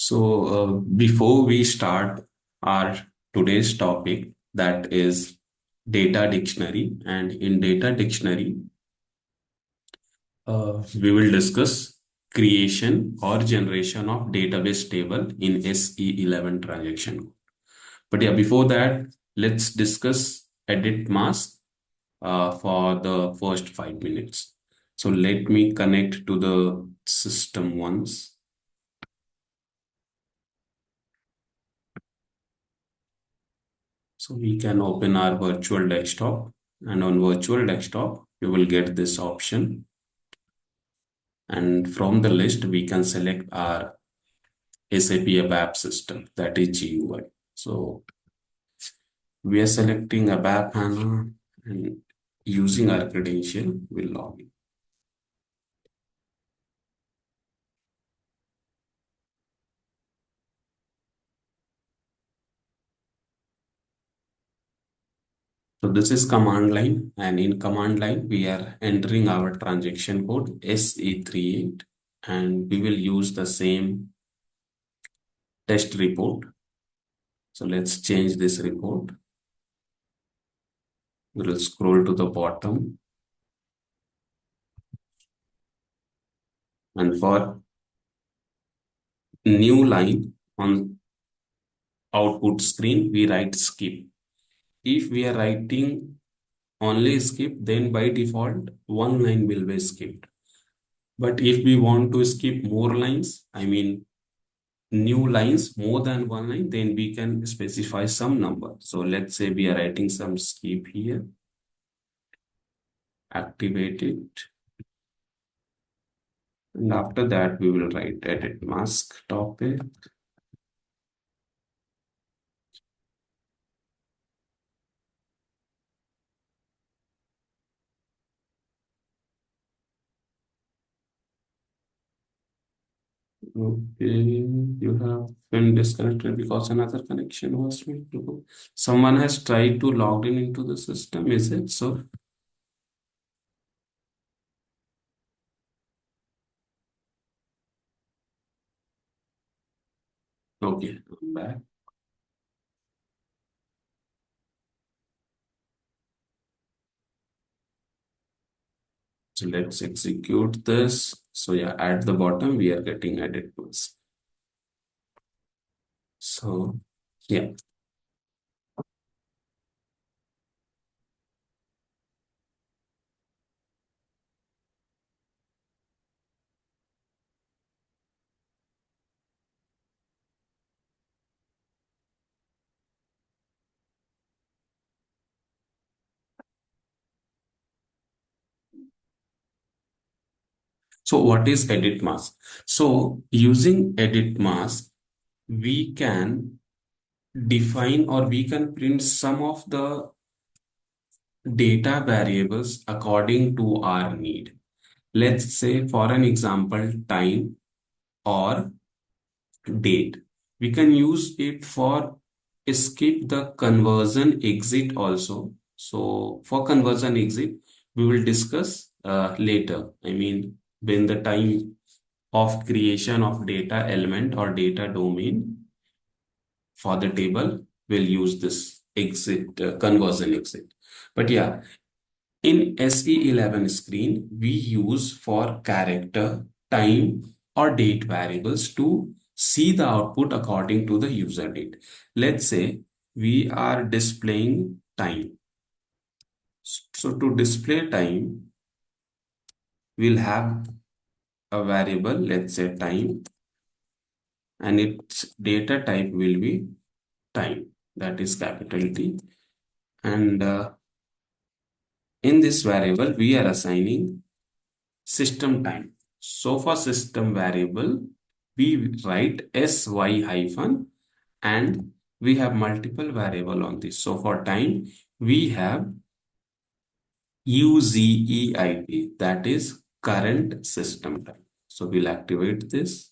Before we start our today's topic, that is data dictionary, and in data dictionary, we will discuss creation or generation of database table in SE11 transaction. But yeah, before that, let's discuss edit mask for the first 5 minutes. So let me connect to the system once. So we can open our virtual desktop, and on virtual desktop, you will get this option. And from the list, we can select our SAP ABAP system, that is GUI. So we are selecting ABAP HANA and using our credential, we'll log in. So this is command line, and in command line, we are entering our transaction code SE38, and we will use the same test report. So let's change this report. We will scroll to the bottom, and for new line on output screen, we write skip. If we are writing only skip, then by default, one line will be skipped. But if we want to skip more lines, I mean new lines more than one line, then we can specify some number. So let's say we are writing some skip here, activate it. And after that, we will write edit mask topic. Okay, you have been disconnected because another connection was made. Someone has tried to log in into the system, is it so? Okay, I'm back. So let's execute this. So yeah, at the bottom, we are getting edit tools. So yeah. So what is edit mask? So using edit mask, we can define or we can print some of the data variables according to our need. Let's say for an example, time or date. We can use it for skip the conversion exit also. So for conversion exit, we will discuss later. I mean, when the time of creation of data element or data domain for the table, we'll use this exit conversion exit. But yeah, in SE11 screen, we use for character, time, or date variables to see the output according to the user date. Let's say we are displaying time. So to display time, we'll have a variable, let's say time, and its data type will be time, that is capital T. And in this variable, we are assigning system time. So for system variable, we write sy hyphen, and we have multiple variable on this. So for time, we have uzeit, that is current system time. So we'll activate this.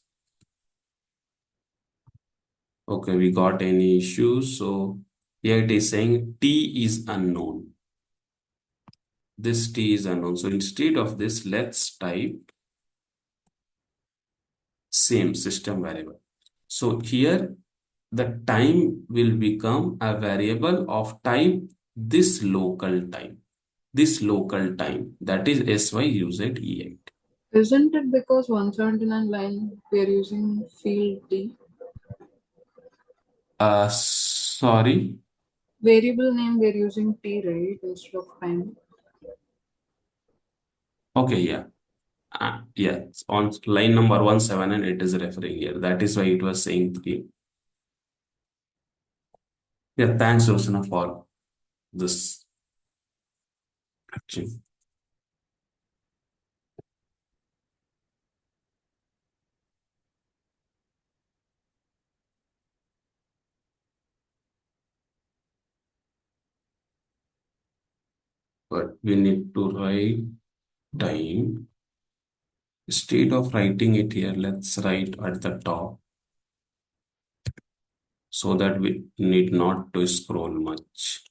Okay, we got any issues. So here it is saying T is unknown. This T is unknown. So instead of this, let's type same system variable. So here the time will become a variable of type this local time. This local time, that is SY used EIT. Isn't it because 179 line we are using field D? Sorry. Variable name we are using T, right, instead of time. Okay, yeah. Yeah, it's on line number 17 and it is referring here. That is why it was saying 3. Yeah, thanks, Rosana, for this action. But we need to write time. Instead of writing it here, let's write at the top so that we need not to scroll much.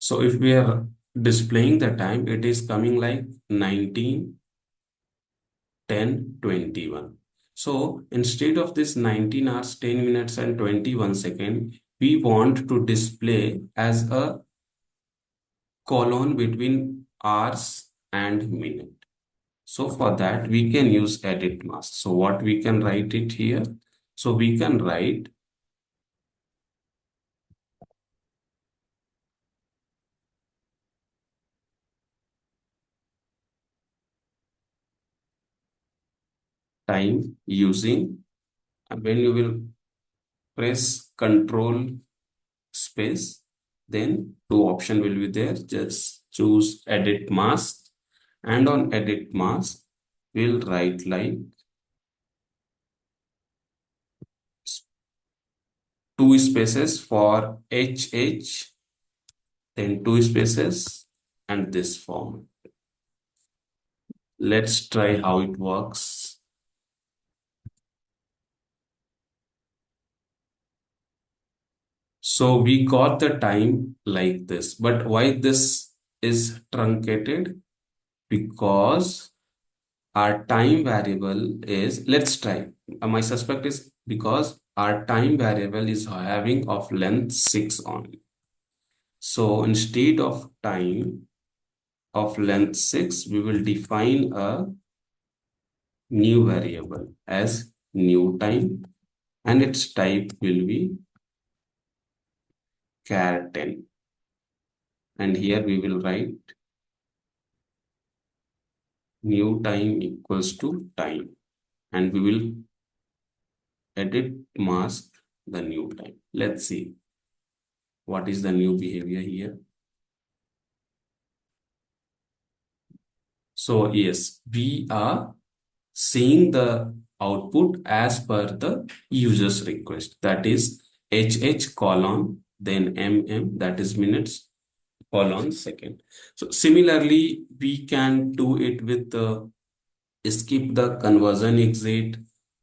So if we are displaying the time, it is coming like 19, 10, 21. So instead of this 19 hours, 10 minutes and 21 second, we want to display as a colon between hours and minute. So for that, we can use edit mask. So what we can write it here? So we can write time using, when you will press Control space, then two option will be there. Just choose edit mask, and on edit mask, we'll write like two spaces for HH, then two spaces, and this form. Let's try how it works. So we got the time like this, but why this is truncated? Because our time variable is, let's try. My suspect is because our time variable is having of length 6 only. So instead of time of length 6, we will define a new variable as new time, and its type will be char 10. And here we will write new time equals to time, and we will edit mask the new time. Let's see what is the new behavior here. So yes, we are seeing the output as per the user's request. That is HH colon, then MM, that is minutes, colon second. So similarly, we can do it with the skip the conversion exit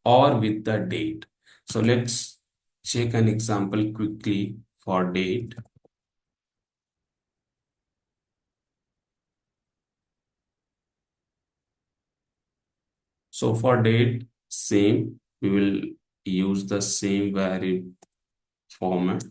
or with the date. So let's check an example quickly for date. So for date, same, we will use the same variable format.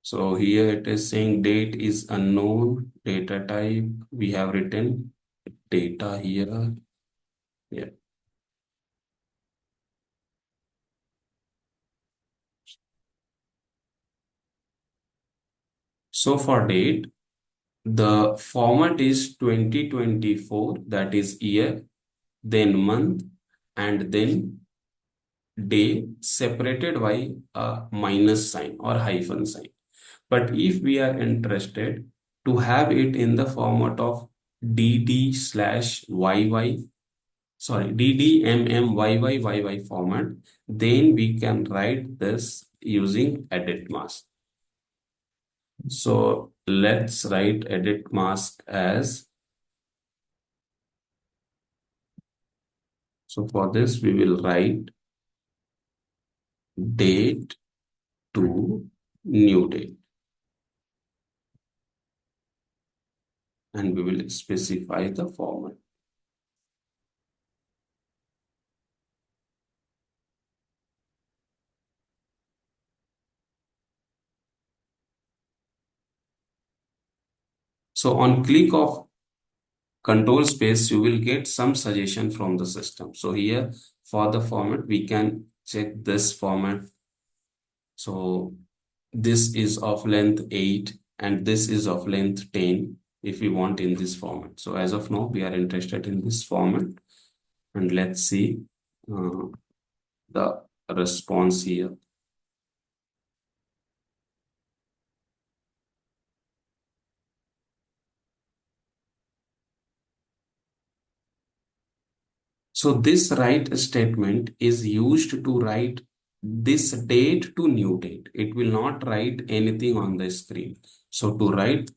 So here it is saying date is unknown, data type. We have written data here. Yeah. So for date, the format is 2024, that is year, then month, and then day separated by a minus sign or hyphen sign. But if we are interested to have it in the format of dd slash yy, sorry, ddmmyyyy format, then we can write this using edit mask. So let's write edit mask as, so for this we will write date to new date, and we will specify the format. So on click of control space, you will get some suggestion from the system. So here for the format, we can check this format. So this is of length 8 and this is of length 10 if we want in this format. So as of now, we are interested in this format, and let's see uh, the response here. So this write statement is used to write this date to new date. It will not write anything on the screen. So to write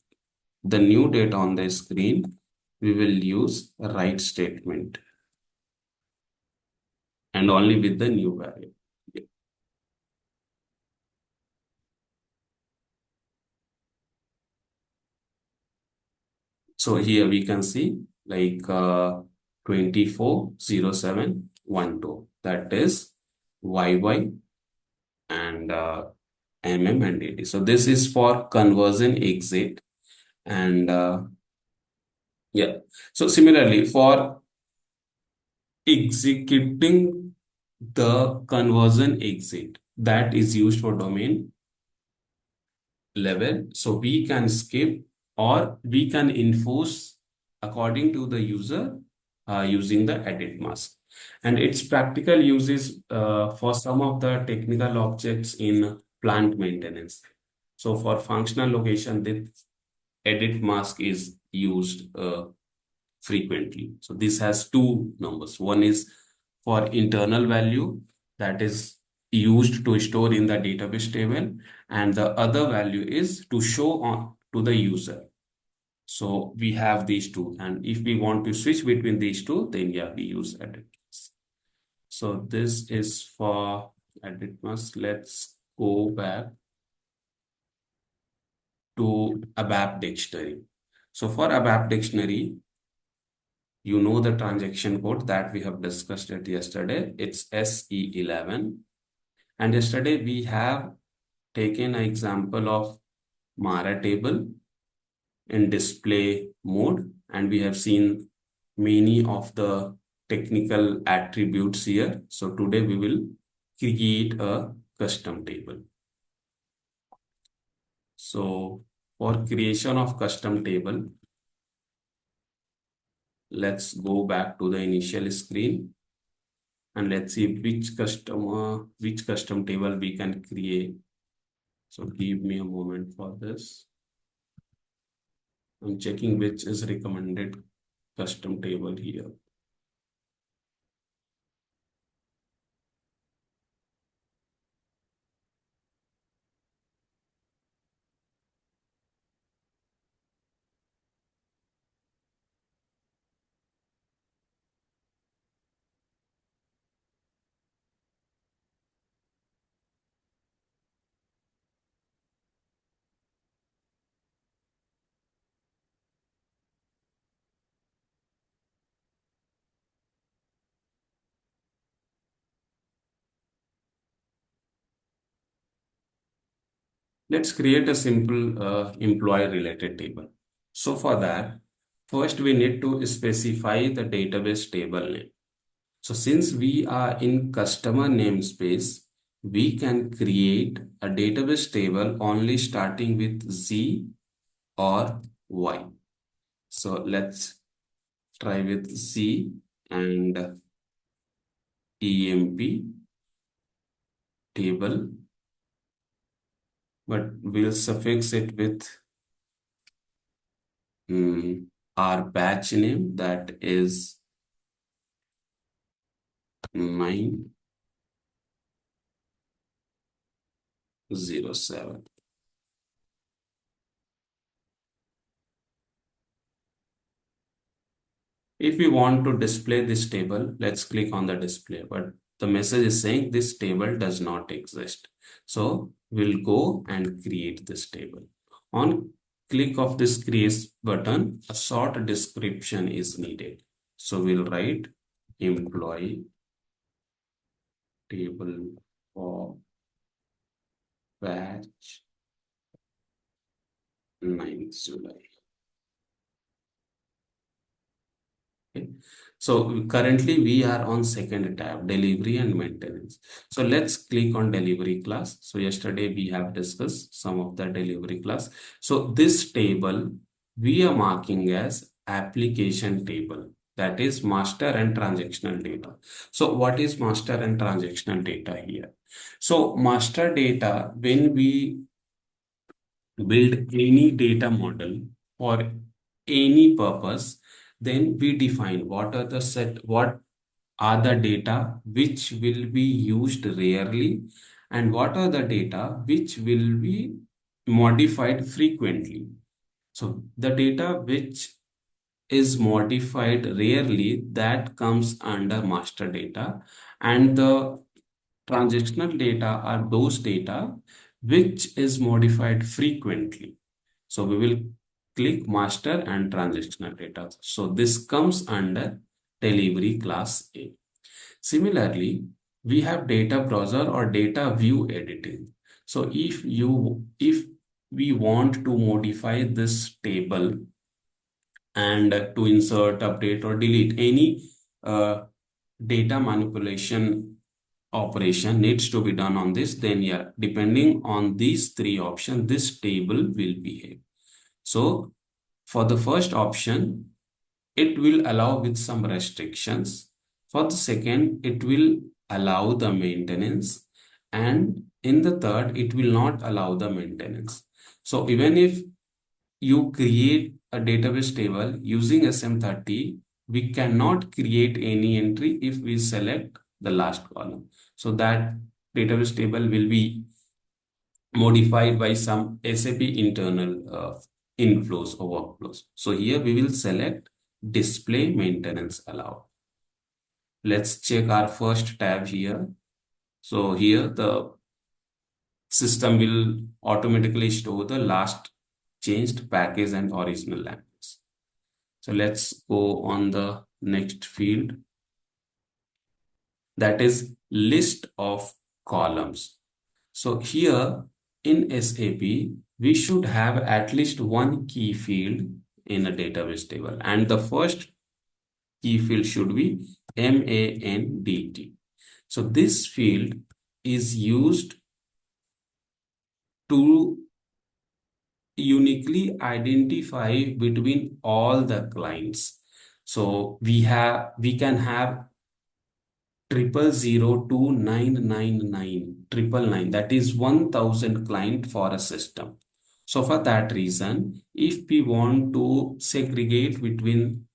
the new date on the screen, we will use a write statement and only with the new value. So here we can see like 240712, that is YY and MM and AD. So this is for conversion exit, and yeah. So similarly for executing the conversion exit, that is used for domain level. So we can skip or we can enforce according to the user using the edit mask. And its practical uses for some of the technical objects in plant maintenance. So for functional location, this edit mask is used frequently. So this has two numbers. One is for internal value, that is used to store in the database table, and the other value is to show on to the user. So we have these two, and if we want to switch between these two, then yeah, we use edit mask. So this is for edit mask. Let's go back to ABAP dictionary. So for ABAP dictionary, you know the transaction code that we have discussed it yesterday. It's SE11. And yesterday we have taken an example of Mara table in display mode, and we have seen many of the technical attributes here. So today we will create a custom table. So for creation of custom table, let's go back to the initial screen and let's see which custom table we can create. So give me a moment for this. I'm checking which is recommended custom table here. Let's create a simple employee related table. So for that, first we need to specify the database table name. So since we are in customer namespace, we can create a database table only starting with Z or Y. So let's try with Z and EMP table, but we'll suffix it with our batch name, that is 907. If we want to display this table, let's click on the display, but the message is saying this table does not exist. So we'll go and create this table. On click of this create button, a short description is needed. So we'll write employee table for batch 9th July. Okay. So currently we are on second tab, delivery and maintenance. So let's click on delivery class. So yesterday we have discussed some of the delivery class. So this table we are marking as application table, that is master and transactional data. So what is master and transactional data here? So master data, when we build any data model for any purpose, then we define what are the data which will be used rarely and what are the data which will be modified frequently. So the data which is modified rarely, that comes under master data, and the transactional data are those data which is modified frequently. So we will click master and transactional data. So this comes under delivery class A. Similarly, we have data browser or data view editing. So if we want to modify this table and to insert, update or delete any data manipulation operation needs to be done on this, then yeah, depending on these three options, this table will behave. So for the first option, it will allow with some restrictions. For the second, it will allow the maintenance. And in the third, it will not allow the maintenance. So even if you create a database table using SM30, we cannot create any entry if we select the last column. So that database table will be modified by some SAP internal inflows or workflows. So here we will select display maintenance allowed. Let's check our first tab here. So here the system will automatically store the last changed package and original language. So let's go on the next field, that is list of columns. So here in SAP, we should have at least one key field in a database table. And the first key field should be MANDT. So this field is used to uniquely identify between all the clients. So we can have 0002999 that is 1000 client for a system. So for that reason, if we want to segregate between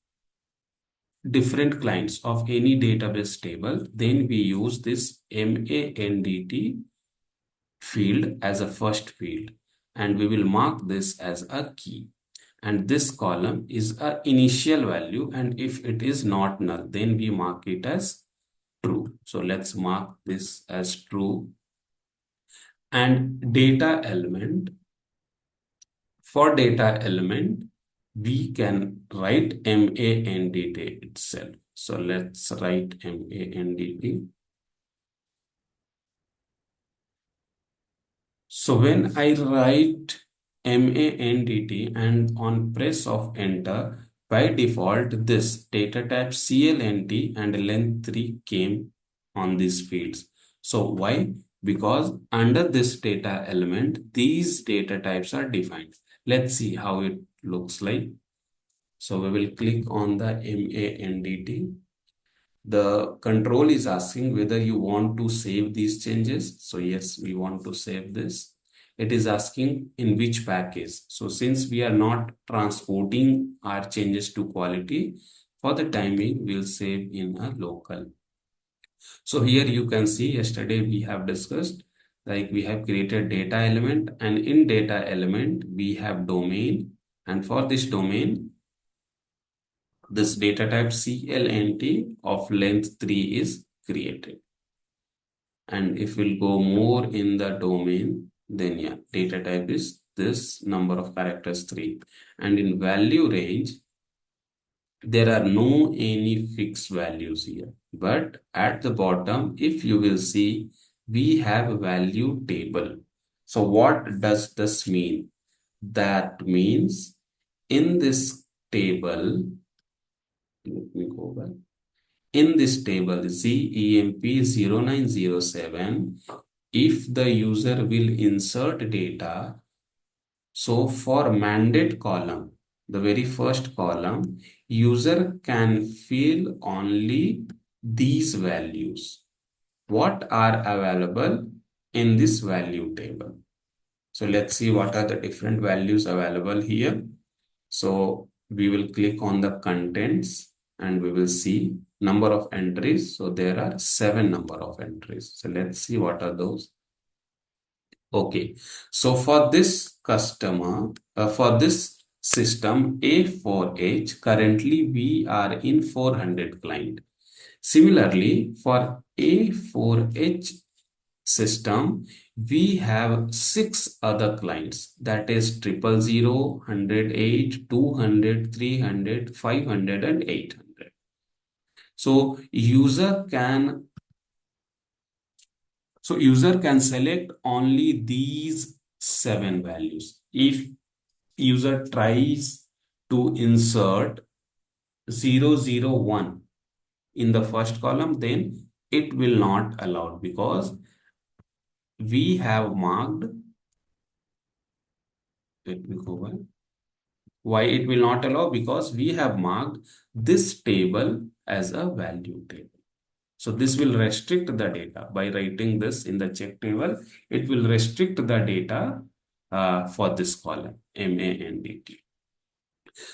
different clients of any database table, then we use this MANDT field as a first field, and we will mark this as a key. And this column is a initial value, and if it is not null, then we mark it as true. So let's mark this as true. And data element, for data element, we can write MANDT itself. So let's write MANDT. So when I write MANDT and on press of enter, by default, this data type CLNT and length 3 came on these fields. So why? because under this data element, these data types are defined. Let's see how it looks like. So we will click on the MANDT. The control is asking whether you want to save these changes. So yes, we want to save this. It is asking in which package. So since we are not transporting our changes to quality, for the time being, we'll save in a local. So here you can see yesterday we have discussed, like we have created data element, and in data element we have domain, and for this domain this data type CLNT of length 3 is created. And if we'll go more in the domain, then yeah, data type is this number of characters 3. And in value range, there are no any fixed values here. But at the bottom, if you will see, we have a value table. So what does this mean? That means in this table, let me go back. In this table, ZEMP0907, if the user will insert data, so for mandate column, the very first column, user can fill only these values. What are available in this value table? So let's see what are the different values available here. So we will click on the contents and we will see number of entries. So there are 7 number of entries. So let's see what are those. Okay, so for this customer, for this system A4H, currently we are in 400 client. Similarly, for A4H system, we have 6 other clients, that is 000, 108, 200, 300, 500, and 800. So user can select only these 7 values. If user tries to insert 001 in the first column, then it will not allow because we have marked, let me go back. Why it will not allow? Because we have marked this table as a value table. So this will restrict the data. By writing this in the check table, it will restrict the data for this column, MANDT.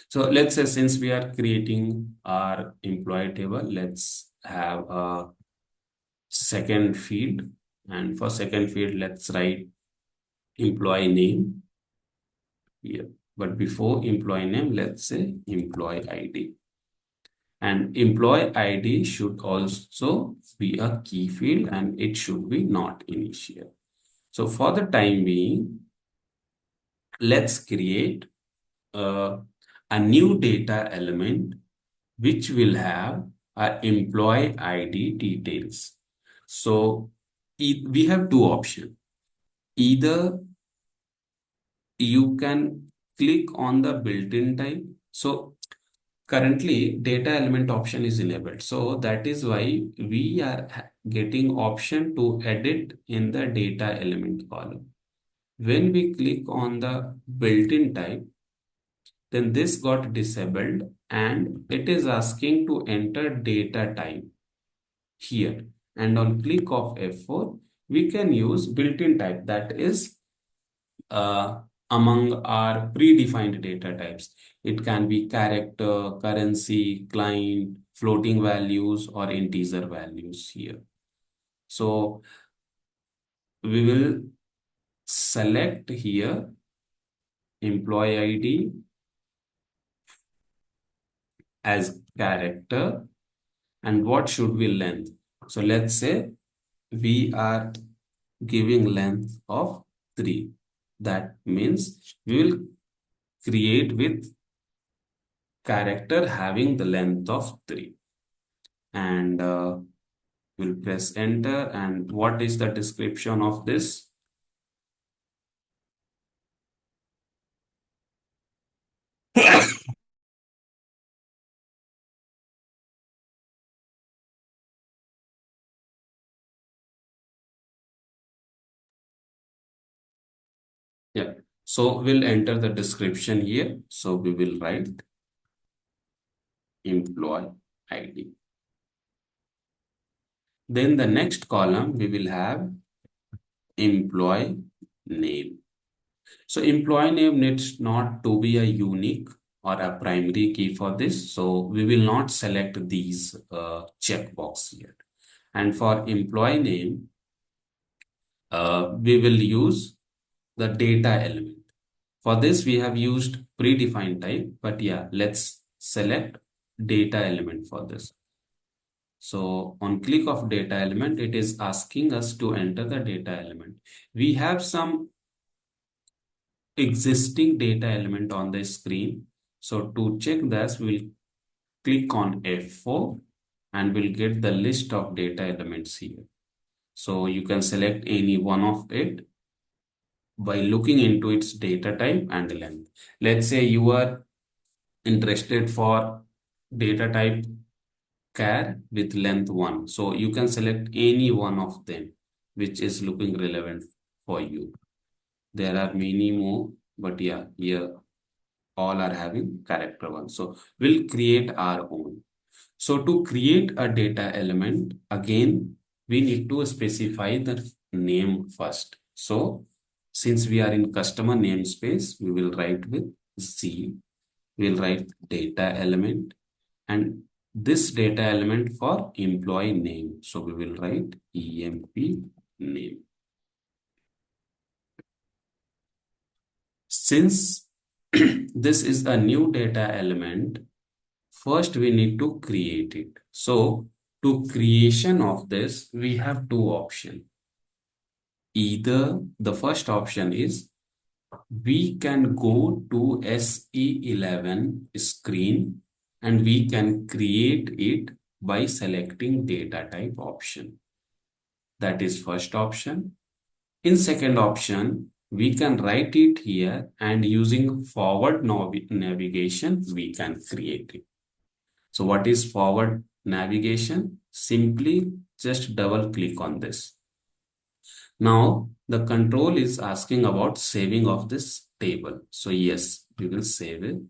So let's say since we are creating our employee table, let's have a second field. And for second field, let's write employee name here. But before employee name, let's say employee ID. And employee ID should also be a key field and it should be not initial. So for the time being, let's create a, a new data element which will have a employee ID details. So we have two options. Either you can click on the built-in type. So currently data element option is enabled. So that is why we are getting option to edit in the data element column. When we click on the built-in type, then this got disabled and it is asking to enter data type here. And on click of F4, we can use built-in type, that is among our predefined data types. It can be character, currency, client, floating values, or integer values here. So we will select here employee ID as character, and what should be length. So let's say we are giving length of 3. That means we will create with character having the length of 3. And we'll press enter. And what is the description of this? Yeah. So we'll enter the description here. So we will write employee ID. Then the next column, we will have employee name. So employee name needs not to be a unique or a primary key for this. So we will not select these checkbox here. And for employee name, we will use the data element. For this, we have used predefined type, but yeah, let's select data element for this. So on click of data element, it is asking us to enter the data element. We have some existing data element on the screen. So to check this, we'll click on F4 and we'll get the list of data elements here. So you can select any one of it by looking into its data type and length. Let's say you are interested for data type char with length 1. So you can select any one of them which is looking relevant for you. There are many more, but yeah, here all are having character 1. So we'll create our own. So to create a data element, again, we need to specify the name first. So since we are in customer namespace, we will write with Z. We'll write data element and this data element for employee name. So we will write EMP name. Since this is a new data element, first we need to create it. So to creation of this, we have two options. Either the first option is we can go to SE11 screen and we can create it by selecting data type option. That is first option. In second option, we can write it here and using forward navigation, we can create it. So what is forward navigation? Simply just double click on this. Now the control is asking about saving of this table. So yes, we will save it.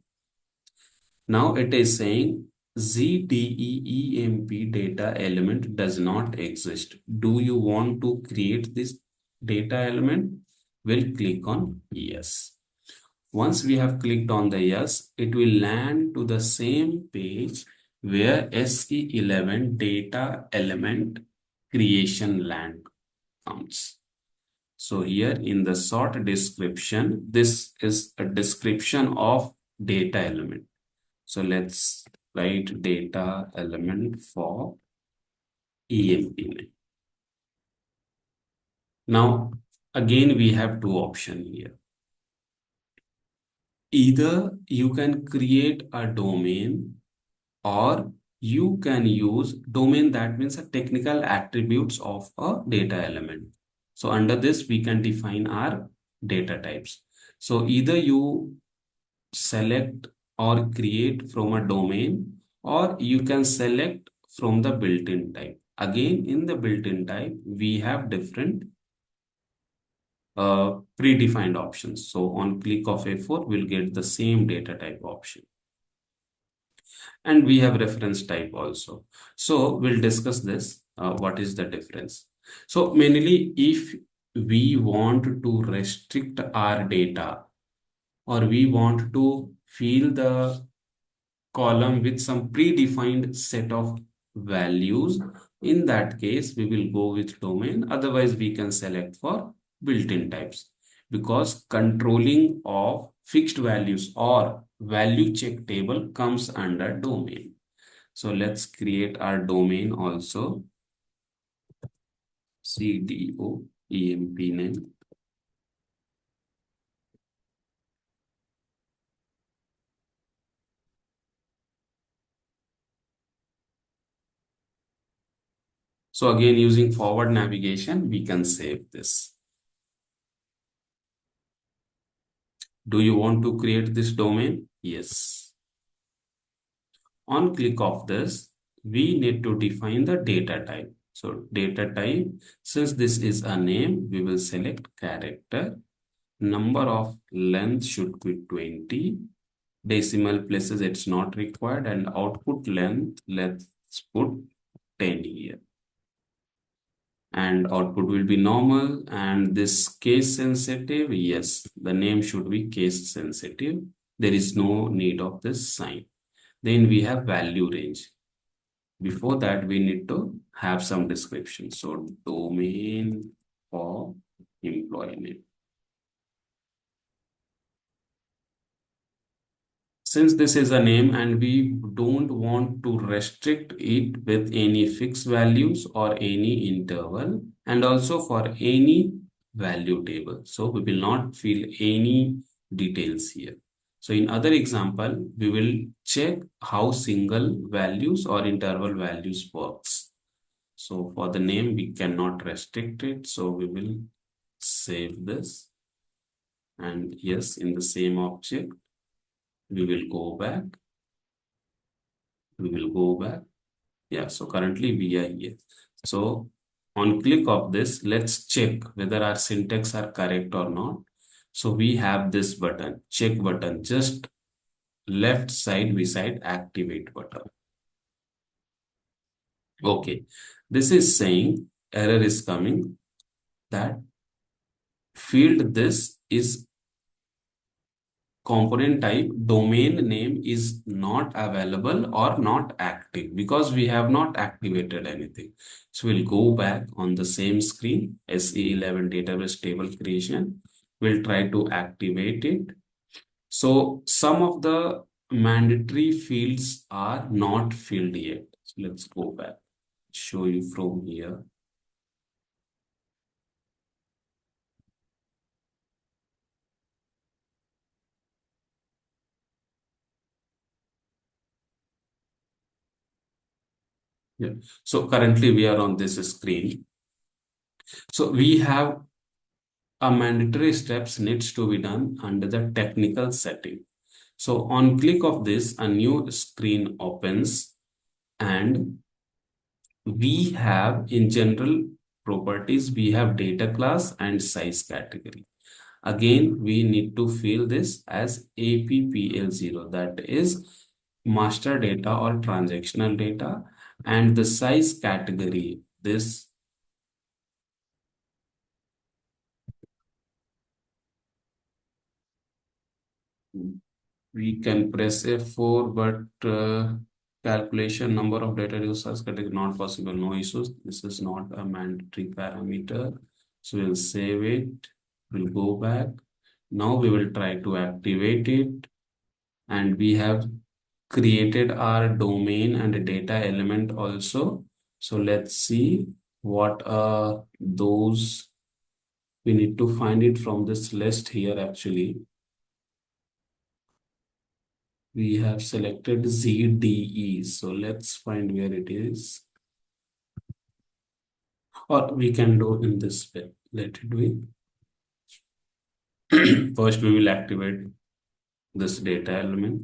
Now it is saying ZDEEMP data element does not exist. Do you want to create this data element? We'll click on yes. Once we have clicked on the yes, it will land to the same page where SE11 data element creation land comes. So here in the short description, this is a description of data element. So let's write data element for EMP name. Now, again, we have two options here. Either you can create a domain or you can use domain, that means the technical attributes of a data element. So under this, we can define our data types. So either you select or create from a domain or you can select from the built-in type. Again, in the built-in type, we have different predefined options. So on click of A4, we'll get the same data type option. And we have reference type also. So we'll discuss this. What is the difference? So mainly if we want to restrict our data or we want to fill the column with some predefined set of values, in that case, we will go with domain. Otherwise, we can select for built-in types because controlling of fixed values or value check table comes under domain. So let's create our domain also. CDOEMP name. So again, using forward navigation, we can save this. Do you want to create this domain? Yes. On click of this, we need to define the data type. So data type, since this is a name, we will select character. number of length should be 20. Decimal places it's not required, and output length, let's put 10 here. And output will be normal. And this case sensitive, yes, the name should be case sensitive. There is no need of this sign. Then we have value range. Before that, we need to have some description. So domain for employee name. Since this is a name and we don't want to restrict it with any fixed values or any interval, and also for any value table. So we will not fill any details here. So in other example, we will check how single values or interval values works. So for the name, we cannot restrict it. So we will save this. And yes, in the same object, we will go back. We will go back. Yeah, so currently we are here. So on click of this, let's check whether our syntax are correct or not. So we have this button, check button, just left side beside activate button. Okay, this is saying error is coming that field this is component type domain name is not available or not active because we have not activated anything. So we'll go back on the same screen, SE11 database table creation. We'll try to activate it. So some of the mandatory fields are not filled yet. So let's go back, show you from here. Yeah. So currently we are on this screen. So we have a mandatory steps needs to be done under the technical setting. So on click of this, a new screen opens and we have in general properties, we have data class and size category. Again, we need to fill this as APPL0, that is master data or transactional data, and the size category, this we can press F4, but calculation number of data users category not possible, no issues. This is not a mandatory parameter. So we'll save it. We'll go back. Now we will try to activate it. And we have created our domain and a data element also. So let's see what are those. We need to find it from this list here actually. We have selected ZDE. So let's find where it is. Or we can do in this way. Let it be. First, we will activate this data element.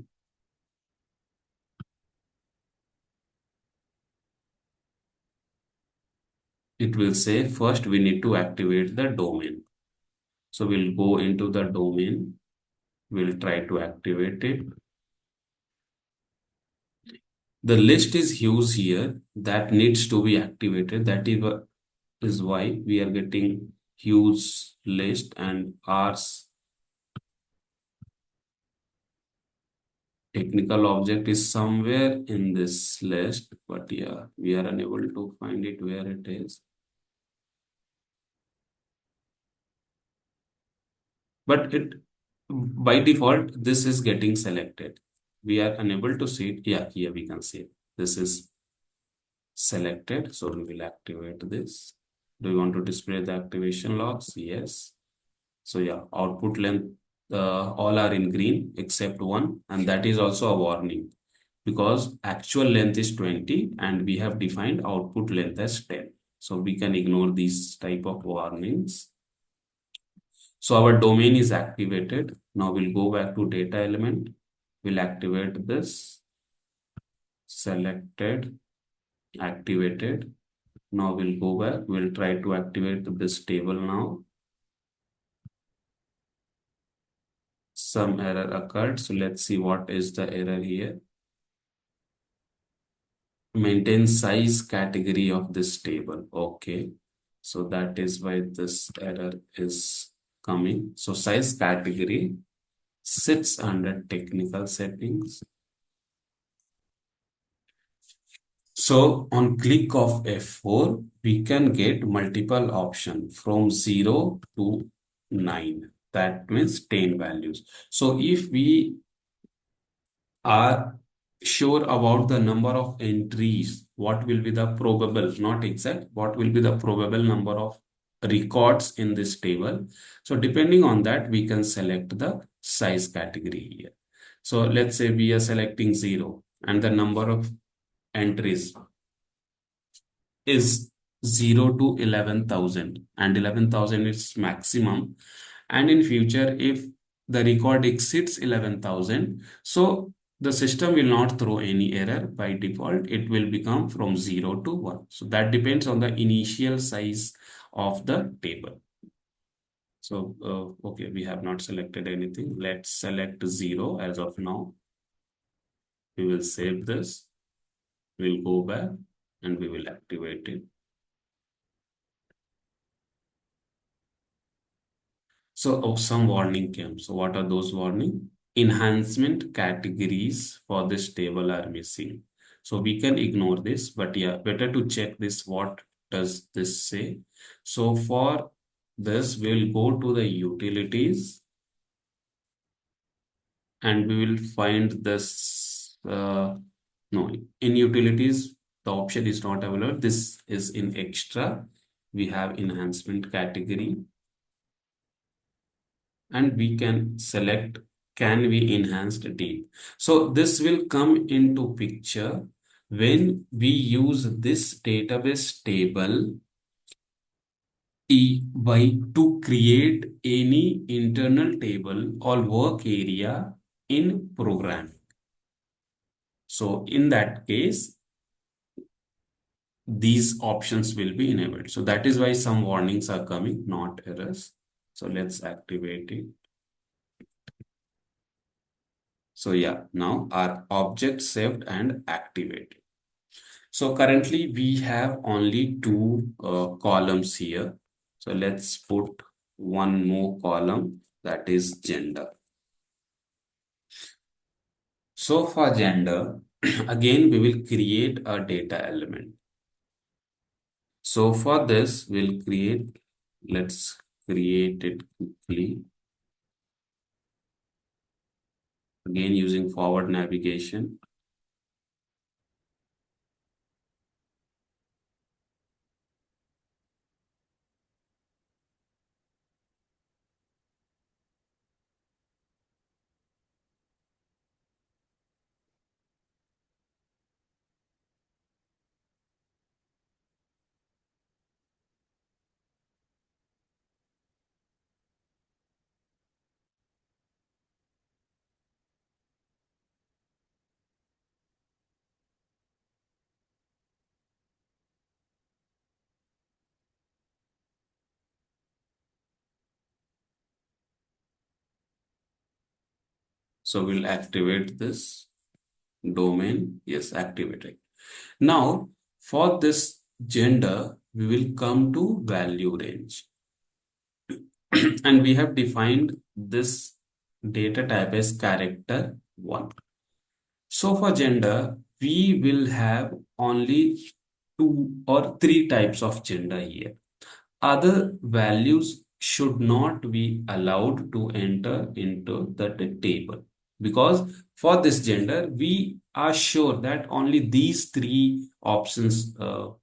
It will say first we need to activate the domain. So we'll go into the domain. We'll try to activate it. The list is huge here that needs to be activated. That is why we are getting huge list, and ours technical object is somewhere in this list, but yeah, we are unable to find it where it is. But it by default, this is getting selected. We are unable to see it. Yeah, here we can see it. This is selected. So we will activate this. Do you want to display the activation logs? Yes. So yeah, output length, all are in green except one, and that is also a warning because actual length is 20 and we have defined output length as 10. So we can ignore these type of warnings. So our domain is activated. Now we'll go back to data element. We'll activate this, selected, activated. Now we'll go back. We'll try to activate this table now. some error occurred. So let's see what is the error here. Maintain size category of this table. Okay. So that is why this error is coming. So size category sits under technical settings. So on click of F4, we can get multiple options from 0 to 9. That means 10 values. So if we are sure about the number of entries, what will be the probable, not exact, what will be the probable number of records in this table. So depending on that, we can select the size category here. So let's say we are selecting 0 and the number of entries is 0 to 11,000 and 11,000 is maximum. And in future, if the record exceeds 11,000, so the system will not throw any error. By default, it will become from 0 to 1. So that depends on the initial size of the table. So, okay, we have not selected anything. Let's select 0 as of now. We will save this. We'll go back and we will activate it. So, some warning came. So, what are those warning? Enhancement categories for this table are missing. So, we can ignore this, but yeah, better to check this. What does this say? So, for this, we'll go to the utilities and we will find this. No, in utilities, the option is not available. This is in extra. We have enhancement category and we can select can we enhance the date. So this will come into picture when we use this database table to create any internal table or work area in program. So in that case, these options will be enabled. So that is why some warnings are coming, not errors. So let's activate it. So yeah, now our object saved and activated. So currently we have only two columns here. So let's put one more column, that is gender. So for gender, again, we will create a data element. So for this, let's create it quickly. Again, using forward navigation. So we'll activate this domain. Yes, activated. Now, for this gender, we will come to value range. And we have defined this data type as character 1. So for gender, we will have only 2 or 3 types of gender here. Other values should not be allowed to enter into the table because for this gender, we are sure that only these 3 options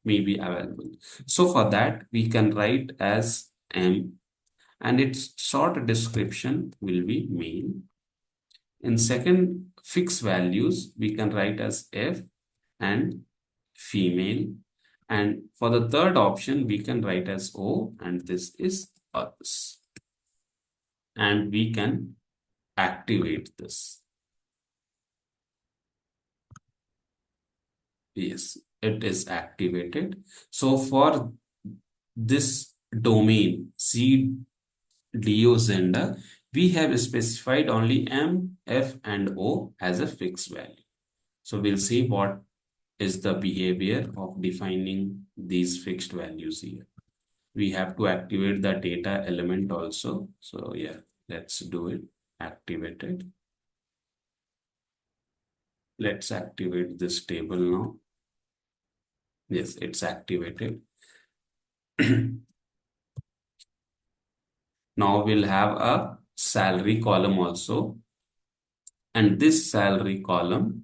may be available. So for that, we can write as M and its short description will be male. In second fixed values, we can write as F and female. And for the third option, we can write as O and this is others. And we can activate this. Yes, it is activated. So for this domain, CDO gender, we have specified only M, F, and O as a fixed value. So we'll see what is the behavior of defining these fixed values here. We have to activate the data element also. So yeah, let's do it. Activate it. Let's activate this table now. Yes, it's activated. Now we'll have a salary column also. And this salary column,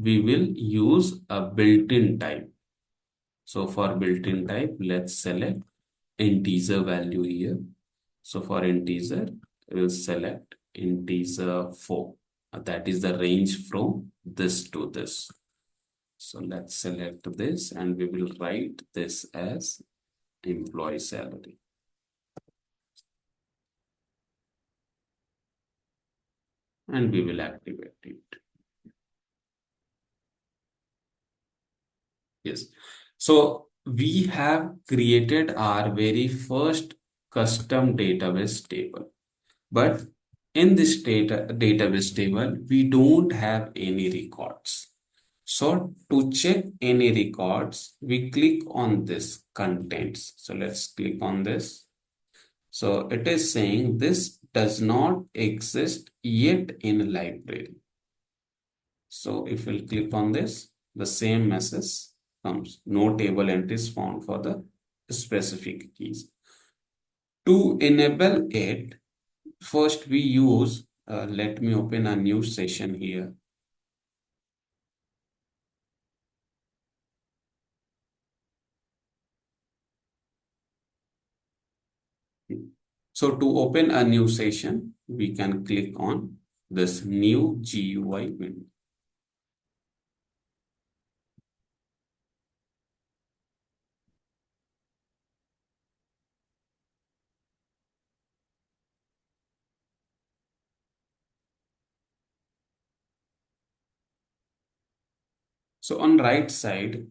we will use a built-in type. So for built-in type, let's select integer value here. So for integer, we'll select integer 4. That is the range from this to this. So let's select this and we will write this as employee salary. And we will activate it. Yes. So we have created our very first custom database table. But in this database table, we don't have any records. So to check any records, we click on this contents. So let's click on this. So it is saying this does not exist yet in library. So if we'll click on this, the same message comes. No table entries found for the specific keys. To enable it, first we use, let me open a new session here. So to open a new session, we can click on this new GUI window. So on right side,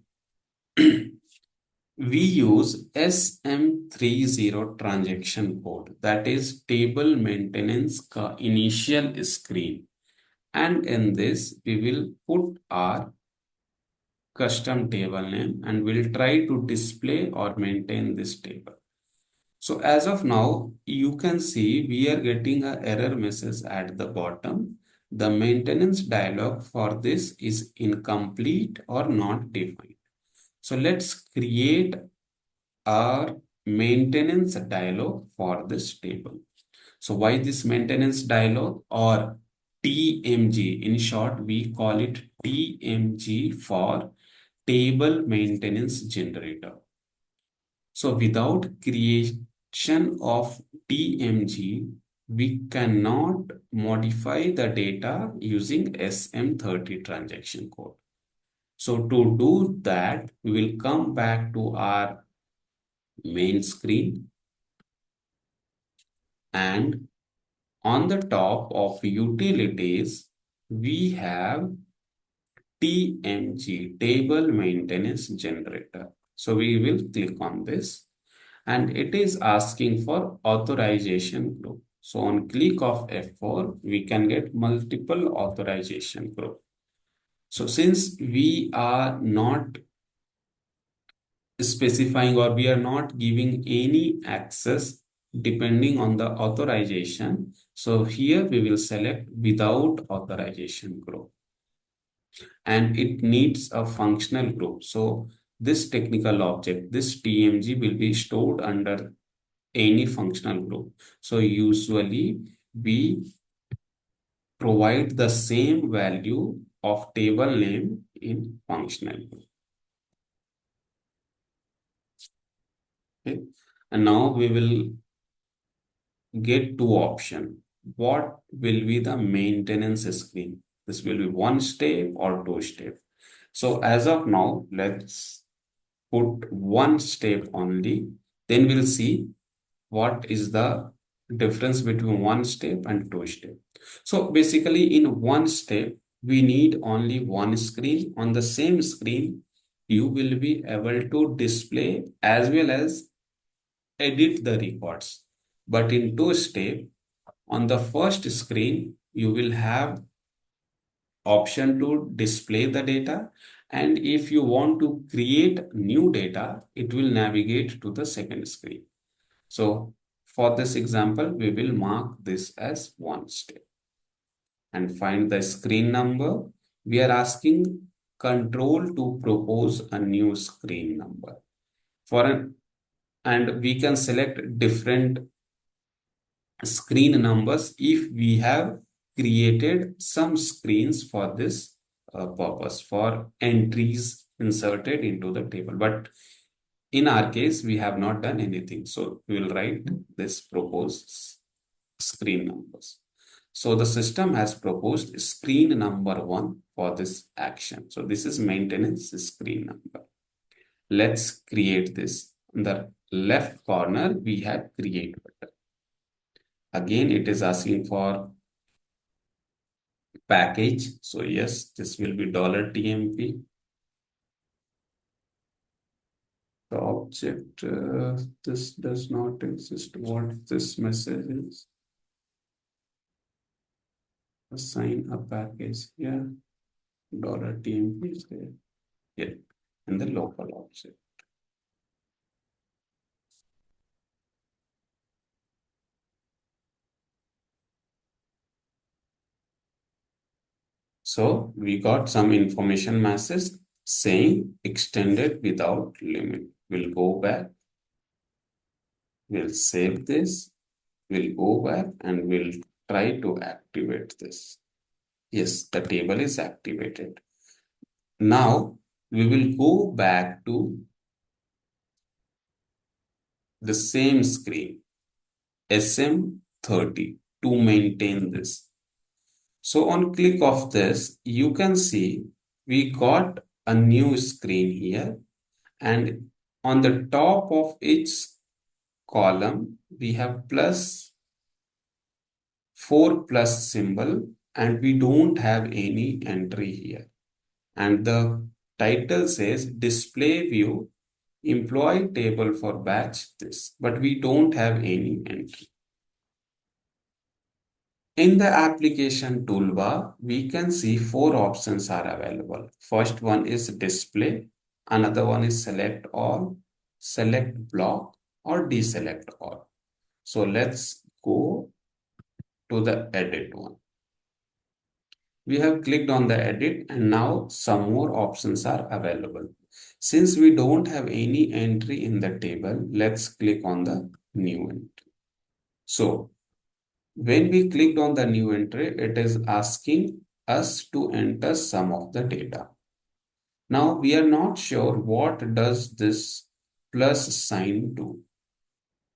we use SM30 transaction code, that is table maintenance ka initial screen. And in this, we will put our custom table name and we'll try to display or maintain this table. So as of now, you can see we are getting an error message at the bottom. The maintenance dialog for this is incomplete or not defined. So let's create our maintenance dialog for this table. So why this maintenance dialog or TMG? In short, we call it TMG for table maintenance generator. So without creation of TMG, we cannot modify the data using SM30 transaction code. So to do that, we will come back to our main screen, and on the top of utilities, we have TMG, table maintenance generator. So we will click on this and it is asking for authorization group. So on click of F4, we can get multiple authorization group. So since we are not specifying or we are not giving any access depending on the authorization, so here we will select without authorization group. And it needs a functional group. So this technical object, this TMG will be stored under any functional group. So usually we provide the same value of table name in functional group. Okay. And now we will get two options. What will be the maintenance screen? This will be one step or two step. So as of now, let's put one step only. Then we'll see what is the difference between one step and two step. So basically in one step, we need only one screen. On the same screen, you will be able to display as well as edit the records. But in two step, On the first screen, you will have option to display the data. And if you want to create new data, it will navigate to the second screen. So for this example, we will mark this as one step and find the screen number. We are asking control to propose a new screen number for an, and we can select different screen numbers if we have created some screens for this purpose for entries inserted into the table. But in our case, we have not done anything. So we will write this proposed screen numbers. So the system has proposed screen number 1 for this action. So this is maintenance screen number. Let's create this. In the left corner, we have create button. Again, it is asking for package. So yes, this will be $TMP. The object, this does not exist. What this message is? Assign a package. Yeah, $TMP is there. Yeah, and the local object. So we got some information message saying extended without limit. We'll go back. We'll save this. We'll go back and we'll try to activate this. Yes, the table is activated. Now we will go back to the same screen, SM30, to maintain this. So on click of this, you can see we got a new screen here, and on the top of each column, we have plus 4 plus symbol, and we don't have any entry here. And the title says display view employee table for batch this, but we don't have any entry. In the application toolbar, we can see 4 options are available. First one is display, another one is select all, select block, or deselect all. So let's go to the edit one. We have clicked on the edit and now some more options are available. Since we don't have any entry in the table, let's click on the new entry. So when we clicked on the new entry, it is asking us to enter some of the data. Now we are not sure what does this plus sign do.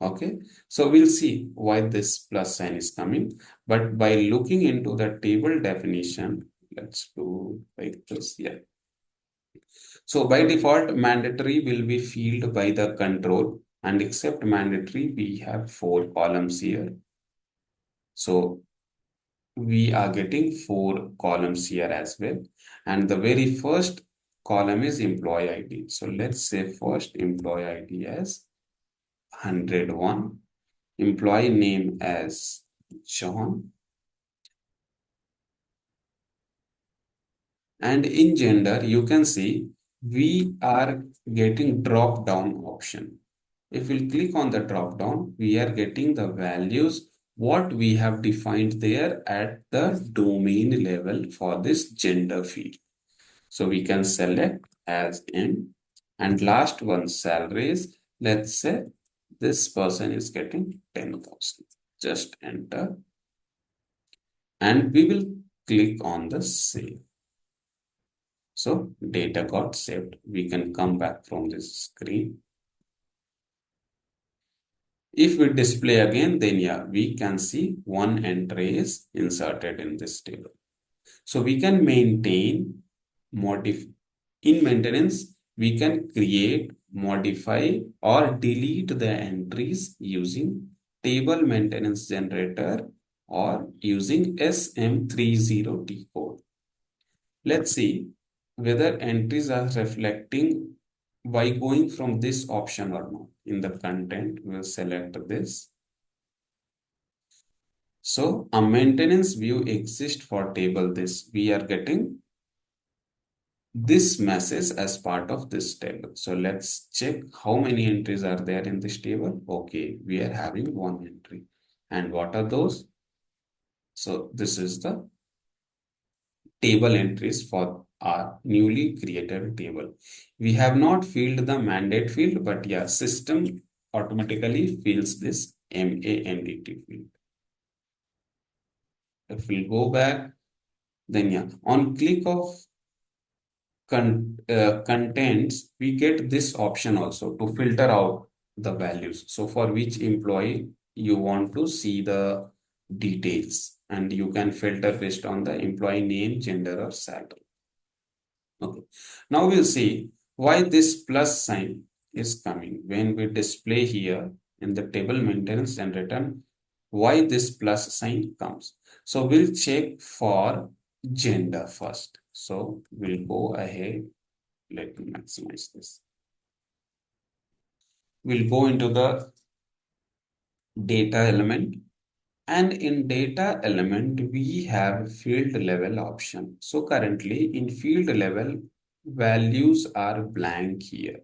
Okay, so we'll see why this plus sign is coming. But by looking into the table definition, let's do like this. Yeah. So by default, mandatory will be filled by the control, and except mandatory, we have 4 columns here. So we are getting 4 columns here as well. And the very first column is employee ID. So let's say first employee ID as 101, employee name as John, and in gender, you can see we are getting drop down option. If we click on the drop down, we are getting the values what we have defined there at the domain level for this gender field. So we can select as M, and last one salaries. Let's say this person is getting 10,000. Just enter and we will click on the save. So data got saved. We can come back from this screen. If we display again, then yeah, we can see one entry is inserted in this table. So we can maintain, modify. In maintenance, we can create, modify, or delete the entries using table maintenance generator or using SM30T code. Let's see whether entries are reflecting by going from this option or not. In the content, we'll select this. So a maintenance view exists for table this. We are getting this message as part of this table. So let's check how many entries are there in this table. Okay, we are having one entry. And what are those? So this is the table entries for our newly created table. We have not filled the mandate field, but yeah, system automatically fills this MANDT field. If we go back, then yeah, on click of contents, we get this option also to filter out the values. So for which employee you want to see the details, and you can filter based on the employee name, gender, or salary. Okay. Now we'll see why this plus sign is coming when we display here in the table maintenance and return why this plus sign comes. So we'll check for gender first. So we'll go ahead. Let me maximize this. We'll go into the data element, and in data element we have field level option. So currently in field level values are blank here.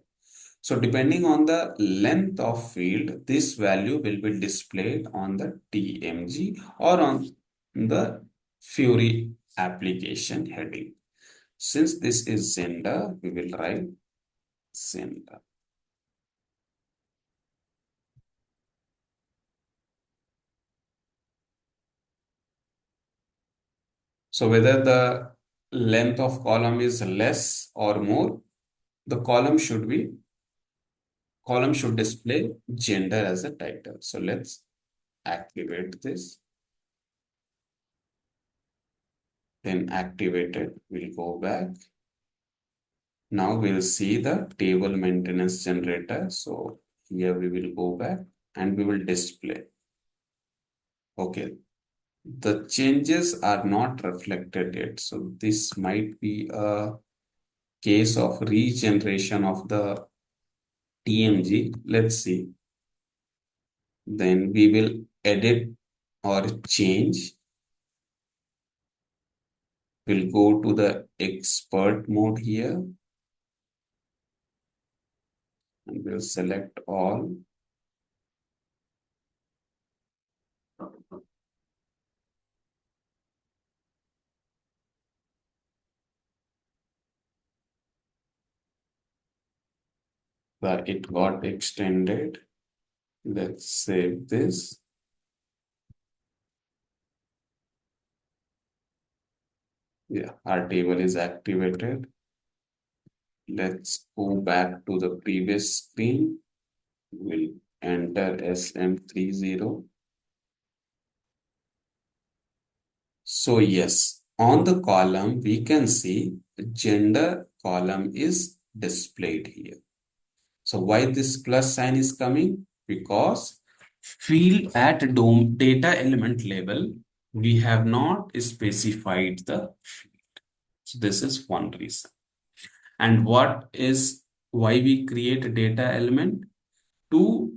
So depending on the length of field, this value will be displayed on the TMG or on the Fury application heading. Since this is gender, we will write gender. So whether the length of column is less or more, the column should display gender as a title. So let's activate this. Then activate it. We'll go back. Now we'll see the table maintenance generator. So here we will go back and we will display. Okay. The changes are not reflected yet. So this might be a case of regeneration of the TMG. Let's see. Then we will edit or change. We'll go to the expert mode here and we'll select all. It got extended. Let's save this. Yeah, our table is activated. Let's go back to the previous screen. We'll enter SM30. So yes, on the column, we can see the gender column is displayed here. So why this plus sign is coming? Because field at DOM data element level, we have not specified the field. So this is one reason. And what is why we create a data element? To